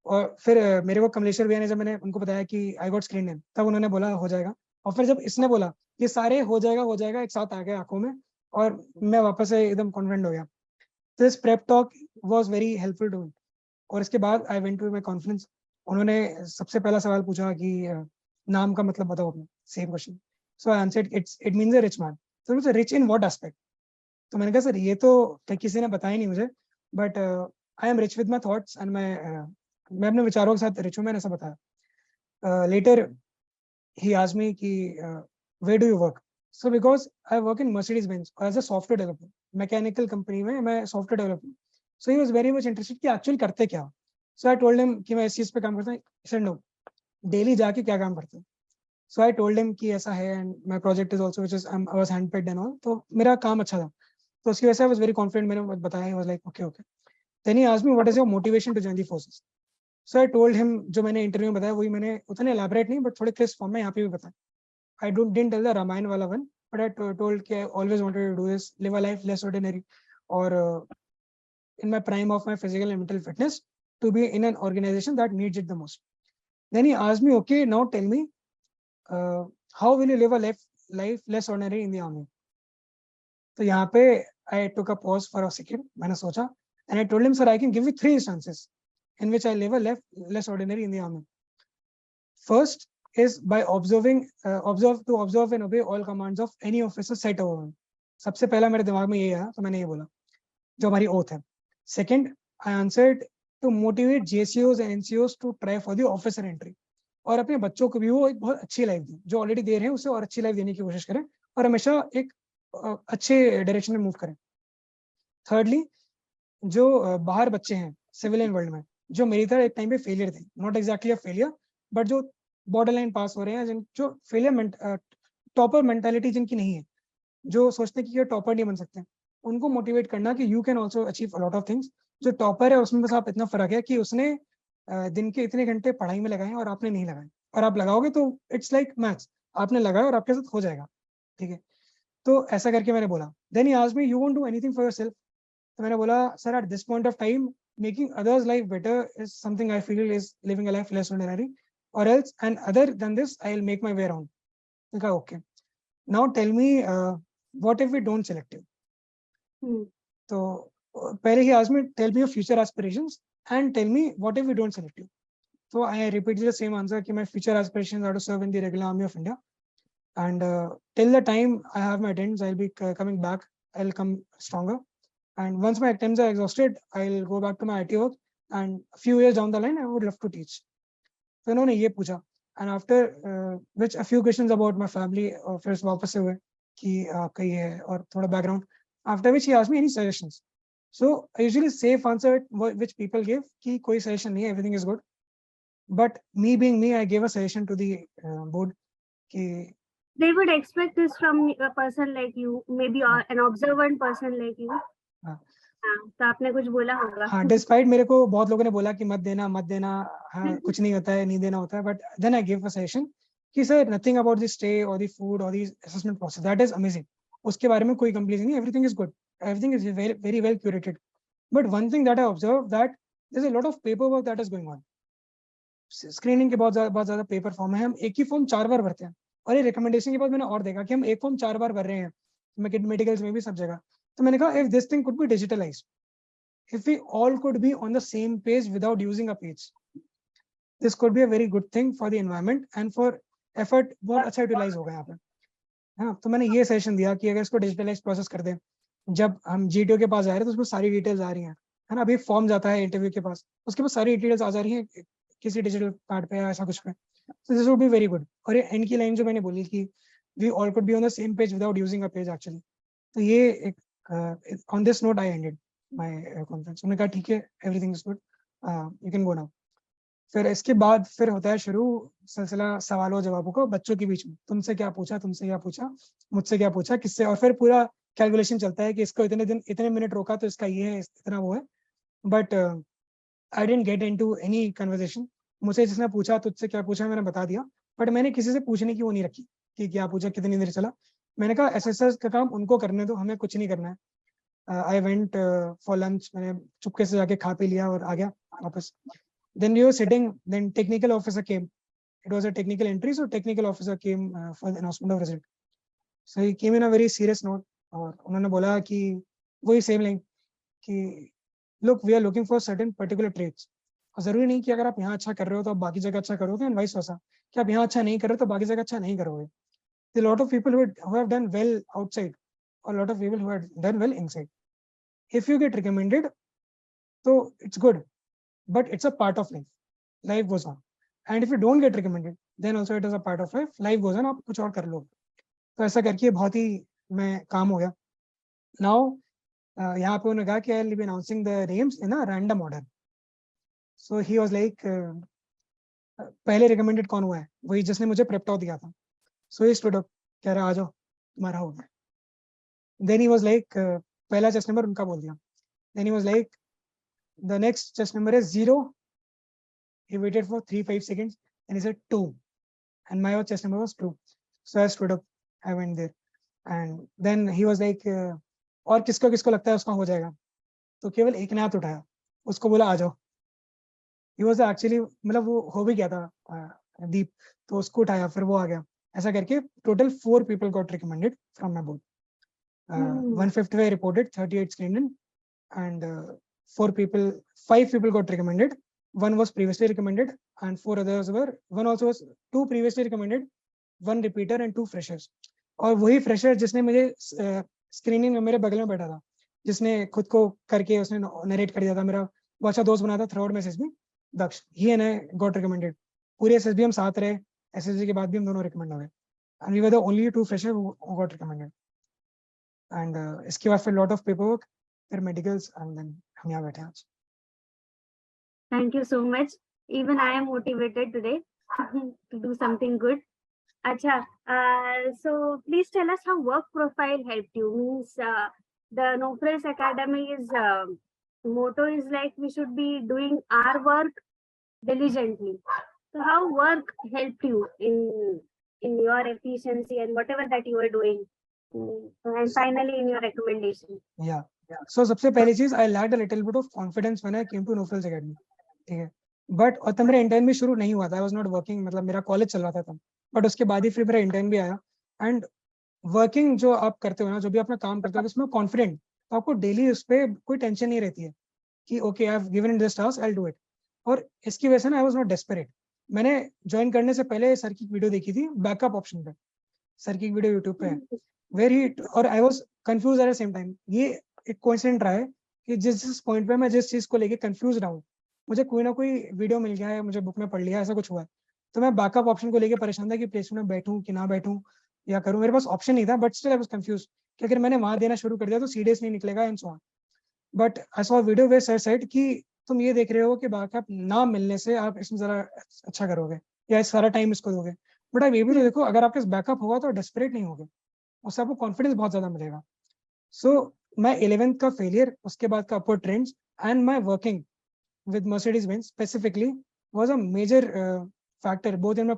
और फिर मेरे को कमलेश्वर भैया ने जब मैंने उनको बताया कि आई गॉट स्क्रीन नेम, तब उन्होंने बोला हो जाएगा। और फिर जब इसने बोला ये सारे हो जाएगा एक साथ आ गए आंखों में, और मैं वापस से एकदम कॉन्फिडेंट हो गया। This prep talk was very helpful to me. और इसके बाद I went to my conference. उन्होंने सबसे पहला सवाल पूछा कि नाम का मतलब बताओ अपना, same question. So I answered it means a rich man. तो मुझे रिच इन व्हाट एस्पेक्ट. तो मैंने कहा सर ये तो किसी ने बताया नहीं मुझे, but I am rich with my thoughts and मैं अपने विचारों के साथ रिच हूँ, मैंने ऐसा बताया. लेटर he asked me कि where do you work? So because I work in Mercedes Benz as a software developer, mechanical company में मैं software developer. So he was very much interested कि actually करते क्या. So I told him कि मैं इस चीज पे काम करता हूँ. He said no, daily जाके क्या काम करते हो. So I told him कि ऐसा है and my project is also which is I was handpicked and all. तो मेरा काम अच्छा था. तो उसकी वजह से I was very confident. मैंने बताया. He was like okay okay. Then he asked me what is your motivation to join the forces. So I told him जो मैंने इंटरव्यू में बताया वही मैंने उतने elaborate नहीं but थोड़े crisp फॉर्म में यहाँ पे भी बताया. I didn't tell the Ramayana wala one, but I told कि I always wanted to do this, live a life less ordinary, or in my prime of my physical and mental fitness, to be in an organization that needs it the most. Then he asked me, okay, now tell me, how will you live a life less ordinary in the army? तो यहाँ पे I took a pause for a second, मैंने सोचा, and I told him, sir, I can give you 3 instances in which I live a life less ordinary in the army. First is by observe and obey all commands of any officer set over me. सबसे पहला मेरे दिमाग में ये आया तो मैंने ये बोला जो हमारी ओथ है. Second, I answered to motivate JCOs and NCOs to try for the officer entry. और अपने बच्चों को भी वो एक बहुत अच्छी लाइफ दें, जो ऑलरेडी दे रहे हैं उसे और अच्छी लाइफ देने की कोशिश करें और हमेशा एक अच्छे डायरेक्शन में मूव करें. Thirdly, जो बाहर बच्चे हैं सिविलियन वर्ल्ड में जो मेरी तरह एक टाइम पे फेलियर थे, not exactly a failure but जो बॉर्डर लाइन पास हो रहे हैं, जो फेलियर टॉपर मेंटालिटी जिनकी नहीं है, जो सोचते हैं कि ये टॉपर नहीं बन सकते, उनको मोटिवेट करना कि you can also achieve a lot of things. जो टॉपर है उसमें बस आप इतना फर्क है कि उसने दिन के इतने घंटे पढ़ाई में लगाए और आपने नहीं लगाए, और आप लगाओगे तो इट्स लाइक मैथ्स, आपने लगाया और आपके साथ हो जाएगा. ठीक है, तो ऐसा करके मैंने बोला. Then he asked me you won't do anything for yourself. तो मैंने बोला sir at this point of time making others life better is something I feel is living a life less ordinary, or else and other than this I'll make my way around. Okay, now tell me what if we don't select you? So पहले he asked me tell me your future aspirations and tell me what if we don't select you. So I repeated the same answer कि my future aspirations are to serve in the regular army of India, and till the time I have my attempts I'll be coming back, I'll come stronger, and once my attempts are exhausted I'll go back to my IT work, and a few years down the line I would love to teach. तो इन्होंने ये पूछा, and after which a few questions about my family, और फिर वापस से हुए कि आपका ये है और थोड़ा background, after which he asked me any suggestions. So I usually safe answer which people give कि कोई suggestion नहीं है, everything is good, but me being me I gave a suggestion to the board कि
they would expect this from a person like you, maybe an observant person like you.
हाँ,
तो आपने कुछ बोला होगा.
हाँ, डिस्पाइट मेरे को बहुत लोगों ने बोला कि मत देना, हाँ, कुछ नहीं होता है, नहीं देना होता है, but then I give a suggestion कि sir nothing about the stay और द फूड और the assessment process that is amazing, उसके बारे में कोई कंप्लेन नहीं, everything is good, everything is very well curated, but one thing that I observe that there is a lot of paper work that is going on. Screening के बहुत ज्यादा पेपर फॉर्म है, हम एक ही फॉर्म 4 बार भरते हैं, और ये रिकमेंडेशन के बाद मैंने और देखा कि हम एक फॉर्म 4 बार भर रहे हैं, मेडिकल्स में भी सब जगह. तो मैंने कहा if this thing could be digitalised, if we all could be on the same page without using a page, this could be a very good thing for the environment and for effort. बहुत अच्छा यूटिलाइज होगा यहाँ पे. हाँ, तो मैंने ये सजेशन दिया कि अगर इसको डिजिटलाइज प्रोसेस कर दें, जब हम GTO के पास जा रहे हैं तो उसमें सारी डिटेल्स आ रही हैं, है ना, अभी फॉर्म जाता है इंटरव्यू के पास, उसके पास सारी डिटेल्स आ जा रही हैं किसी डिजिटल कार्ड पे या ऐसा कुछ पे, so this would be very good. और ये एंड की लाइन जो मैंने बोली कि we all could be on the same page without using a page actually, तो ये एक on this note I ended my conference. उन्होंने कहा ठीक है, everything is good, you can go now. फिर इसके बाद फिर होता है शुरू सिलसिला सवालों जवाबों को बच्चों के बीच में, तुमसे क्या पूछा, मुझसे क्या पूछा, किससे, और फिर पूरा कैलकुलेशन चलता है कि इसको इतने मिनट रोका तो इसका ये है, इतना वो है, but I didn't get into any conversation. मुझसे जिसने पूछा तुझसे क्या पूछा मैंने बता दिया, बट मैंने किसी से पूछने की वो नहीं रखी कि क्या पूछा, कितनी देर चला. मैंने कहा एसएसएस का काम उनको करने दो, हमें कुछ नहीं करना है. I went for lunch, मैंने चुपके से जाके खा पी लिया और आ गया वापस. Then we were sitting, then technical officer came. It was a technical entry, so technical officer came for the announcement of result. So he came in a very serious note, और उन्होंने बोला कि वही same line कि look, we are looking for certain particular traits. और जरूरी नहीं कि अगर आप यहाँ अच्छा कर रहे हो तो आप बाकी जगह अच्छा करोगे, एंड वाइस वर्सा कि आप यहाँ अच्छा नहीं कर रहे हो तो बाकी जगह अच्छा नहीं करोगे. The lot of people who have done well outside, or a lot of people who have done well inside. If you get recommended, so it's good, but it's a part of life. Life goes on. And if you don't get recommended, then also it is a part of life. Life goes on, आप कुछ और कर लो. तो ऐसा करके बहुत ही मैं काम हो गया. Now यहाँ पे उन्होंने कहा कि I'll be announcing the names in a random order. So he was like, पहले recommended कौन हुआ है? वही जिसने मुझे प्रेप्टॉ दिया था. So he stood up, कह रहा आ जाओ, तुम्हारा हो गया. Then he was like, पहला चेस्ट नंबर उनका बोल दिया. Then he was like, the next chest number is 0. He waited for 3-5 seconds and he said 2, and my chest number was 2. So I stood up, I went there, and then he was like, और किसको किसको लगता है उसका हो जाएगा? तो केवल एक ने हाथ उठाया, उसको बोला आ जाओ. He was actually मतलब वो हो भी गया था दीप, तो उसको उठाया, फिर वो आ गया. ऐसा करके total 4 people got recommended from my board. 155 reported, 38 screened in, and 5 people got recommended. One was previously recommended, and 4 others were, one also was 2 previously recommended, 1 repeater and 2 freshers. और वही फ्रेशर जिसने मुझे स्क्रीनिंग में मेरे बगल में बैठा था, जिसने खुद को करके उसने नरेट कर दिया था, मेरा बहुत अच्छा दोस्त बना था थ्रू आउट में SSB, Daksh. He and I got recommended. पूरे एसएसबी हम साथ रहे, एसएसबी के बाद भी हम दोनों रिकमेंड हो गए, and we were the only 2 fresher who got recommended. And इसके बाद फिर लॉट ऑफ पेपर वर्क, फिर मेडिकल्स, एंड देन हम यहाँ बैठे हैं आज.
Thank you so much. Even I am motivated today to do something good. Acha, so please tell us how work profile helped you. Means the No Frills Academy is motto is like we should be doing our work diligently. So how work helped you in your efficiency and whatever that you were doing, and finally in your recommendation.
Yeah. So सबसे पहली चीज, I lacked a little bit of confidence when I came to No Frills Academy. ठीक है, बट और तब मेरा इंटर्न भी शुरू नहीं हुआ था. I was not working, मतलब मेरा कॉलेज चल रहा था तब, बट उसके बाद ही फिर मेरा इंटर्न भी आया. एंड वर्किंग जो आप करते हो ना, जो भी अपना काम करते हो, उसमें कॉन्फिडेंट, तो आपको डेली उस पर कोई टेंशन नहीं रहती है कि okay I have given in this task, I will do it. और इसकी वजह से ना आई वाज नॉट डेस्परेट. मैंने ज्वाइन करने से पहले सर की वीडियो देखी थी बैकअप ऑप्शन पे, सर की वीडियो यूट्यूब पे है, वेर ही, और I was confuse at the same time. ये एक कोइंसिडेंट रहा है कि जिस पॉइंट पे मैं जिस चीज को लेके कंफ्यूज रहा हूँ, मुझे कोई ना कोई वीडियो मिल गया है, मुझे बुक में पढ़ लिया, ऐसा कुछ हुआ है, तो मैं बैकअप ऑप्शन को लेके परेशान था कि प्लेसमेंट में बैठूं कि ना बैठूं या करूं. मेरे पास ऑप्शन नहीं था, but still I was confuse कि अगर मैंने वहां देना शुरू कर दिया तो सीडीएस नहीं निकलेगा and so on. But I saw video way sir said कि तुम ये देख रहे हो कि बैकअप ना मिलने से आप इसमें जरा अच्छा करोगे या सारा टाइम इसको दोगे, बट आप ये भी तो देखो, अगर आपके पास बैकअप होगा तो डेस्परेट नहीं होगे, उससे आपको कॉन्फिडेंस बहुत ज्यादा मिलेगा. सो माय 11th का फेलियर, उसके बाद का upward trends, and my working with Mercedes-Benz specifically was a major factor both in my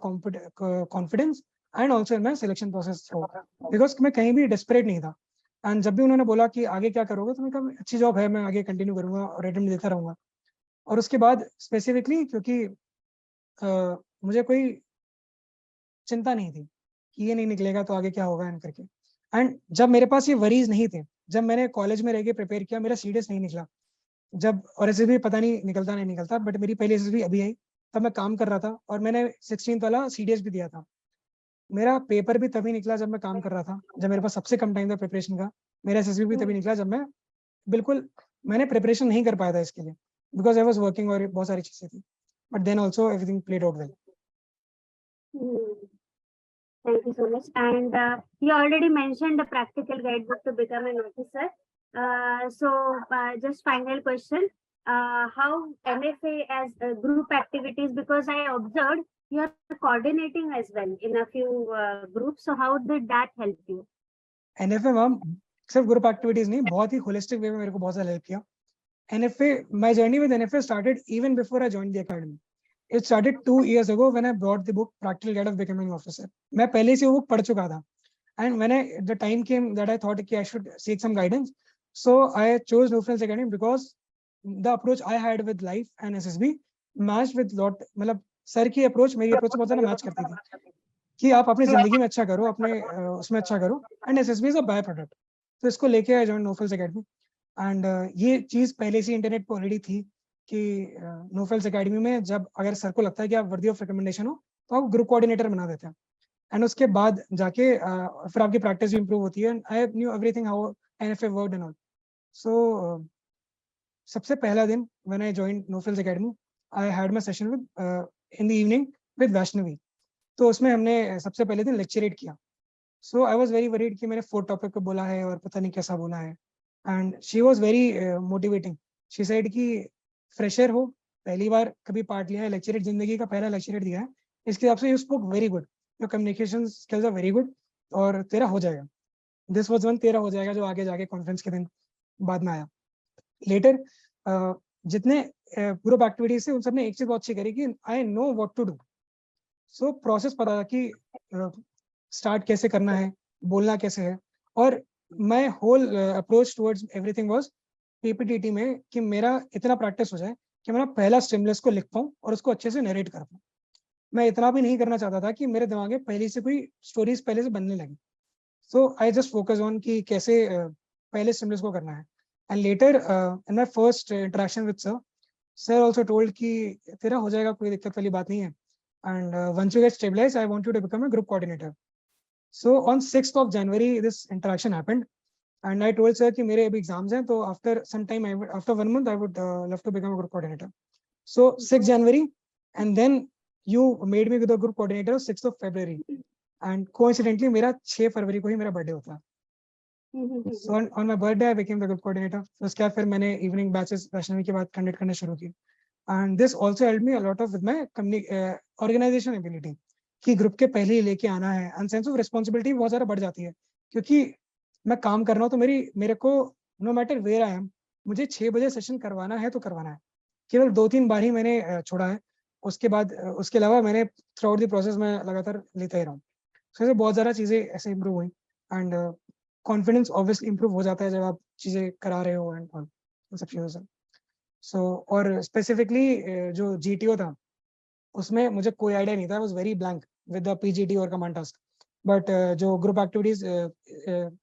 confidence and also in my selection process throughout, because मैं कहीं भी desperate नहीं था. एंड जब भी उन्होंने बोला कि आगे क्या करोगे, तो मैं कहा अच्छी जॉब है, मैं आगे कंटिन्यू करूंगा और अटेम्प्ट देता रहूंगा. और उसके बाद स्पेसिफिकली क्योंकि मुझे कोई चिंता नहीं थी कि ये नहीं निकलेगा तो आगे क्या होगा एंड करके. एंड जब मेरे पास ये वरीज नहीं थे, जब मैंने कॉलेज में रह के प्रिपेयर किया, मेरा सीडीएस नहीं निकला, जब, और एसएसबी पता नहीं निकलता नहीं निकलता, बट मेरी पहली एसएसबी अभी आई, तब मैं काम कर रहा था और मैंने 16th वाला सीडीएस भी दिया था. मेरा पेपर भी तभी निकला जब मैं काम कर रहा था, जब मेरे पास सबसे कम टाइम था प्रिपरेशन का. मेरा एसएसबी भी तभी निकला जब मैं बिल्कुल, मैंने प्रिपरेशन नहीं कर पाया था इसके लिए, बिकॉज आई वाज वर्किंग और बहुत सारी चीजें थी, but then also everything played out well.
Thank you so much. And you already mentioned the practical guidebook to become an officer. So just final question, how NFA as group activities, because I observed you are coordinating as well in a few groups, so how did that help you?
NFA ma'am सिर्फ ग्रुप एक्टिविटीज नहीं, बहुत ही होलिस्टिक वे में मेरे को बहुत ज्यादा हेल्प किया. NFA, my journey with NFA started even before I joined the academy. It started 2 years ago when I brought the book Practical Guide of Becoming an Officer. मैं पहले से वो बुक पढ़ चुका था, and when the time came that I thought कि I should seek some guidance, so I chose No Frills Academy because the approach I had with life and SSB matched with lot, मतलब सर की अप्रोच मेरी अप्रोच से बहुत ज़्यादा मैच करती थी कि आप अपनी जिंदगी में अच्छा करो, अपने उसमें अच्छा करो, and SSB is a by product. तो इसको लेके I join No Frills Academy, and ये चीज़ पहले से इंटरनेट पर ऑलरेडी थी कि नोफेल्स एकेडमी में जब अगर सर को लगता है कि आप वर्दी ऑफ रिकमेंडेशन हो तो आप ग्रुप कोऑर्डिनेटर बना देते हैं, एंड उसके बाद जाके फिर आपकी प्रैक्टिस भी इंप्रूव होती है. I knew everything how NFA worked and all. So सबसे पहला दिन when I joined Nofels academy, I had my session with in the evening with Vaishnavi. तो उसमें हमने सबसे पहले दिन लेक्चर रीड किया. So I was very worried कि मैंने 4 टॉपिक पे बोला है और पता नहीं कैसा बोला है. And she was very motivating. She said कि फ्रेशर हो, पहली बार कभी पार्ट लिया है, लेक्चर रीड जिंदगी का पहला लेक्चर रीड दिया है, इसके हिसाब से you spoke very good, your communication skills are very good, और तेरा हो जाएगा. दिस वाज वन, तेरा हो जाएगा, जो आगे जाके कॉन्फ्रेंस के दिन बाद में आया. लेटर जितने ग्रुप एक्टिविटीज थे उन सब ने एक चीज बहुत अच्छी करी कि I know what to do. So process पता था कि स्टार्ट कैसे करना है, बोलना कैसे है. और my whole approach towards everything was PPTT में कि मेरा इतना प्रैक्टिस हो जाए कि मैं पहला स्टिमुलस को लिख पाऊँ और उसको अच्छे से नरेट कर पाऊँ. मैं इतना भी नहीं करना चाहता था कि मेरे दिमाग में पहले से कोई स्टोरीज पहले से बनने लगी. सो आई जस्ट फोकस ऑन कि कैसे पहले स्टिमुलस को करना है. And later in my first interaction with sir also told कि तेरा हो जाएगा, कोई दिक्कत वाली बात नहीं है. And once you get stabilized, I want you to become a group coordinator. So on 6th of January, this interaction happened, and I told sir कि मेरे अभी exams हैं, तो after some time, after 1 month, I would love to become a group coordinator. So 6th January, and then you made me with a group coordinator 6th of February, and coincidentally मेरा 6 फरवरी को ही मेरा birthday होता है. So on my birthday, I became the group coordinator. So उसके बाद फिर मैंने evening batches वैष्णवी के बाद conduct करने शुरू किए. And this also helped me a lot of with my organization ability, कि ग्रुप के पहले ही लेके आना है. एंड सेंस ऑफ रिस्पॉन्सिबिलिटी बहुत ज़्यादा बढ़ जाती है, क्योंकि मैं काम कर रहा हूँ तो मेरे को no matter where I am, मुझे 6 बजे सेशन करवाना है तो करवाना है. केवल 2-3 बार ही मैंने छोड़ा है, उसके बाद उसके अलावा मैंने थ्रू आउट द प्रोसेस में लगातार लेता ही रहा हूँ. सो बहुत ज़्यादा चीज़ें ऐसे इम्प्रूव हुई. एंड कॉन्फिडेंस ऑब्वियसली इम्प्रूव हो जाता है जब आप चीज़ें करा रहे हो एंड उन सब चीज़ों से. सो और स्पेसिफिकली जो जीटीओ था उसमें मुझे कोई आइडिया नहीं था. I was very blank with the PGT और कमांड टास्क. बट जो ग्रुप एक्टिविटीज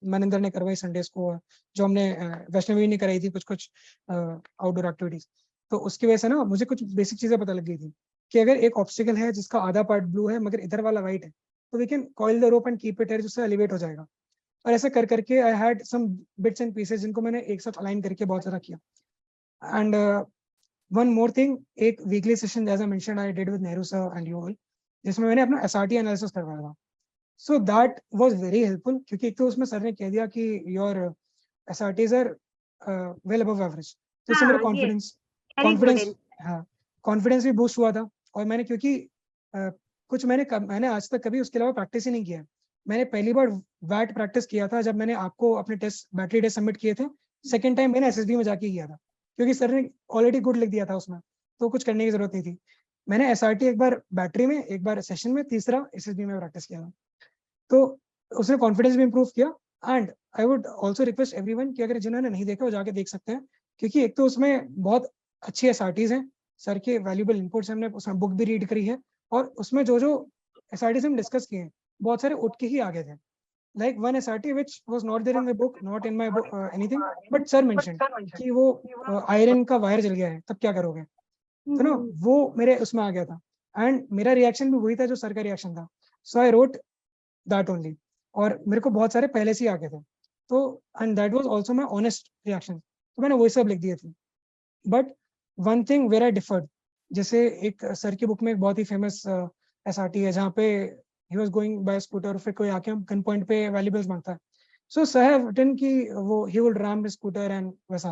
मनिंदर ने करवाई संडेज को, जो हमने वैष्णवी ने कराई थी कुछ आउटडोर एक्टिविटीज, तो उसकी वजह से ना मुझे कुछ बेसिक चीजें पता लग गई थी कि अगर एक ऑब्स्टिकल है जिसका आधा पार्ट ब्लू है मगर इधर वाला वाइट है, तो we can coil the rope and keep it here, जिससे एलिवेट हो जाएगा. और ऐसा कर करके I had some bits and pieces जिनको मैंने एक साथ अलाइन करके बहुत सारा किया. एंड one more thing, एक weekly session as I mentioned I did with Nehru sir and you all, जिसमें मैंने अपना एसआरटी एनालिसिस करवाया था. So that was very helpful, क्योंकि एक तो उसमें सर ने कह दिया कि your SRTs are well above average, तो इससे मेरा कॉन्फिडेंस भी बूस्ट हुआ था. और मैंने क्योंकि कुछ मैंने आज तक कभी उसके अलावा प्रैक्टिस ही नहीं किया. मैंने पहली बार वैट प्रैक्टिस किया था जब मैंने आपको अपने टेस्ट बैटरी टेस्ट सबमिट किए थे. सेकेंड टाइम मैंने एसएसबी में जाके किया था, क्योंकि सर ने ऑलरेडी गुड लिख दिया था उसमें, तो कुछ करने की जरूरत नहीं थी. मैंने एसआरटी एक बार बैटरी में, एक बार सेशन में, तीसरा एसएसबी में प्रैक्टिस किया था. तो उसने कॉन्फिडेंस भी इंप्रूव किया. And I would also request everyone कि अगर जिन्होंने नहीं देखा वो जाके देख सकते हैं, क्योंकि एक तो उसमें बहुत अच्छी एसआरटीज हैं, सर के वैल्यूबल इनपुट्स हमने उसमें बुक भी रीड करी है, और उसमें जो एसआरटीज हम डिस्कस किए हैं बहुत सारे उठ के ही आ गए थे. Like one SRT which was not there in my book, not in my book, anything, but sir mentioned कि वो आयरन का वायर जल गया है, तब क्या करोगे. तो ना वो मेरे उसमें आ गया था, एंड मेरा रिएक्शन भी वही था जो सर का रिएक्शन था. So I wrote that only, और मेरे को बहुत सारे पहले से ही आ गए थे. तो and that was also my honest reaction, तो मैंने वही सब लिख दिए थे. But one thing where I differed, जैसे एक सर की बुक में एक बहुत ही फेमस एसआरटी है जहाँ पे he was going by scooter, फिर कोई आके गन पॉइंट पे वैल्यूबल्स मांगता है. सो सर हैव रिटन कि वो he would ram his scooter and वैसा,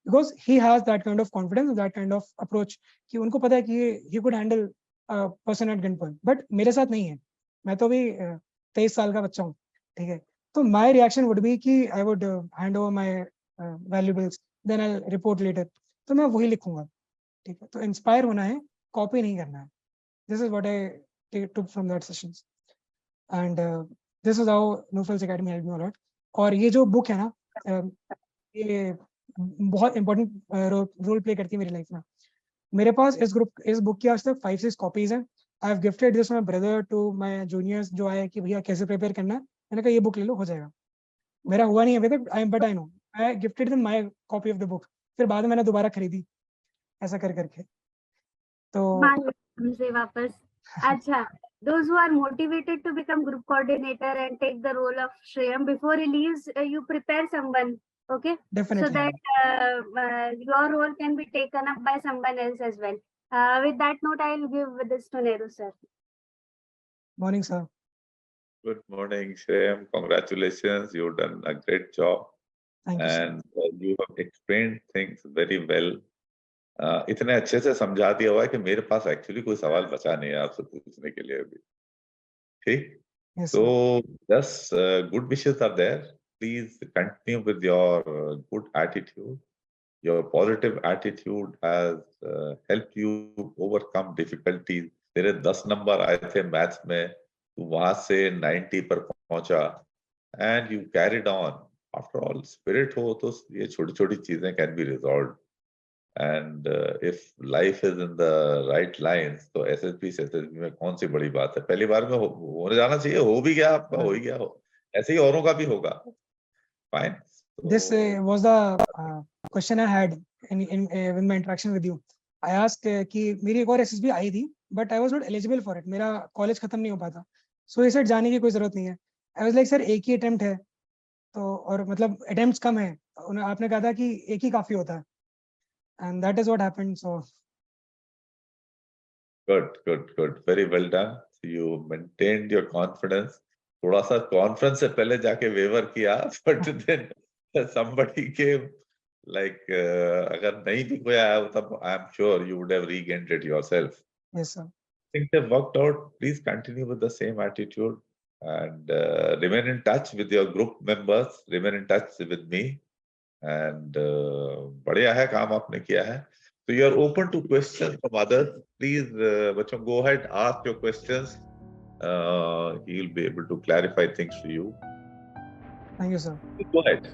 because he has that kind of confidence, that kind of approach, कि उनको पता है कि he could handle a person at gun point. But मेरे साथ नहीं है, मैं तो अभी 23 साल का बच्चा हूँ, ठीक है. तो my reaction would be कि I would hand over my valuables, then I'll report later. तो मैं वही लिखूंगा, ठीक है. तो इंस्पायर होना है, कॉपी नहीं करना है. This is what I took from that sessions. And this is how Nufels Academy helped me a lot. और ये जो बुक है ना, ये बहुत इंपॉर्टेंट रोल प्ले करती है मेरी लाइफ में. मेरे पास इस बुक की आज तक 5-6 कॉपीज हैं. I have gifted this my brother to my juniors जो आए कि भैया कैसे प्रिपेयर करना है. मैंने कहा ये बुक ले लो, हो जाएगा. मेरा हुआ नहीं अभी तक, but I know I gifted them my copy of the book. फिर बाद में मैंने दोबारा खरीदी, ऐसा कर करके। तो
मांग लो हमसे वापस। अच्छा, those who are motivated to become group coordinator and take the role of Shreyam before he leaves, you prepare someone, okay? So
definitely.
that your role can be taken up by someone else as well. With that note, I will give this to Nehru sir.
Morning, sir.
Good morning, Shyam. Congratulations. You've done a great job.
Thank you, sir.
And you have explained things very well. इतने अच्छे से समझा दिया हुआ है कि मेरे पास एक्चुअली कोई सवाल बचा नहीं है आपसे पूछने के लिए अभी। ठीक?
Yes, sir.
So just good wishes are there. Please continue with your good attitude. Your positive attitude has helped you overcome difficulties. तेरे 10 नंबर आए थे मैथ्स में, तू वहां से 90 पर पहुंचा and you carried on. After all, spirit हो तो ये छोटी छोटी चीजें can be resolved. And if life is in the right lines, तो SSB में कौन सी बड़ी बात है? पहली बार में होने जाना चाहिए, हो भी गया आपका, हो ही गया हो, ऐसे ही औरों का भी होगा. Fine.
This was the question I had in with my interaction with you. I asked कि मेरी एक और SSB आई थी, but I was not eligible for it. मेरा कॉलेज खत्म नहीं हो पाता. So he said जाने की कोई जरूरत नहीं है. I was like sir एक ही attempt है, तो और मतलब attempts कम है. आपने कहा था कि एक ही काफी होता है. And that is what happened. So
Good. Very well done. You maintained your confidence. थोड़ा सा कॉन्फ्रेंस से पहले जाके वेवर किया, but then somebody came. Like अगर नहीं भी कोई आया तब I am sure you would have regained it yourself.
yes, sir.
Things have worked out. Please continue with the same attitude and remain in touch with your group members. Remain in touch with me. And बढ़िया है काम आपने किया है. So you are open to questions from others. Please, बच्चों, go ahead, ask your questions. He will be able to clarify things to you.
Thank you, sir.
Go ahead.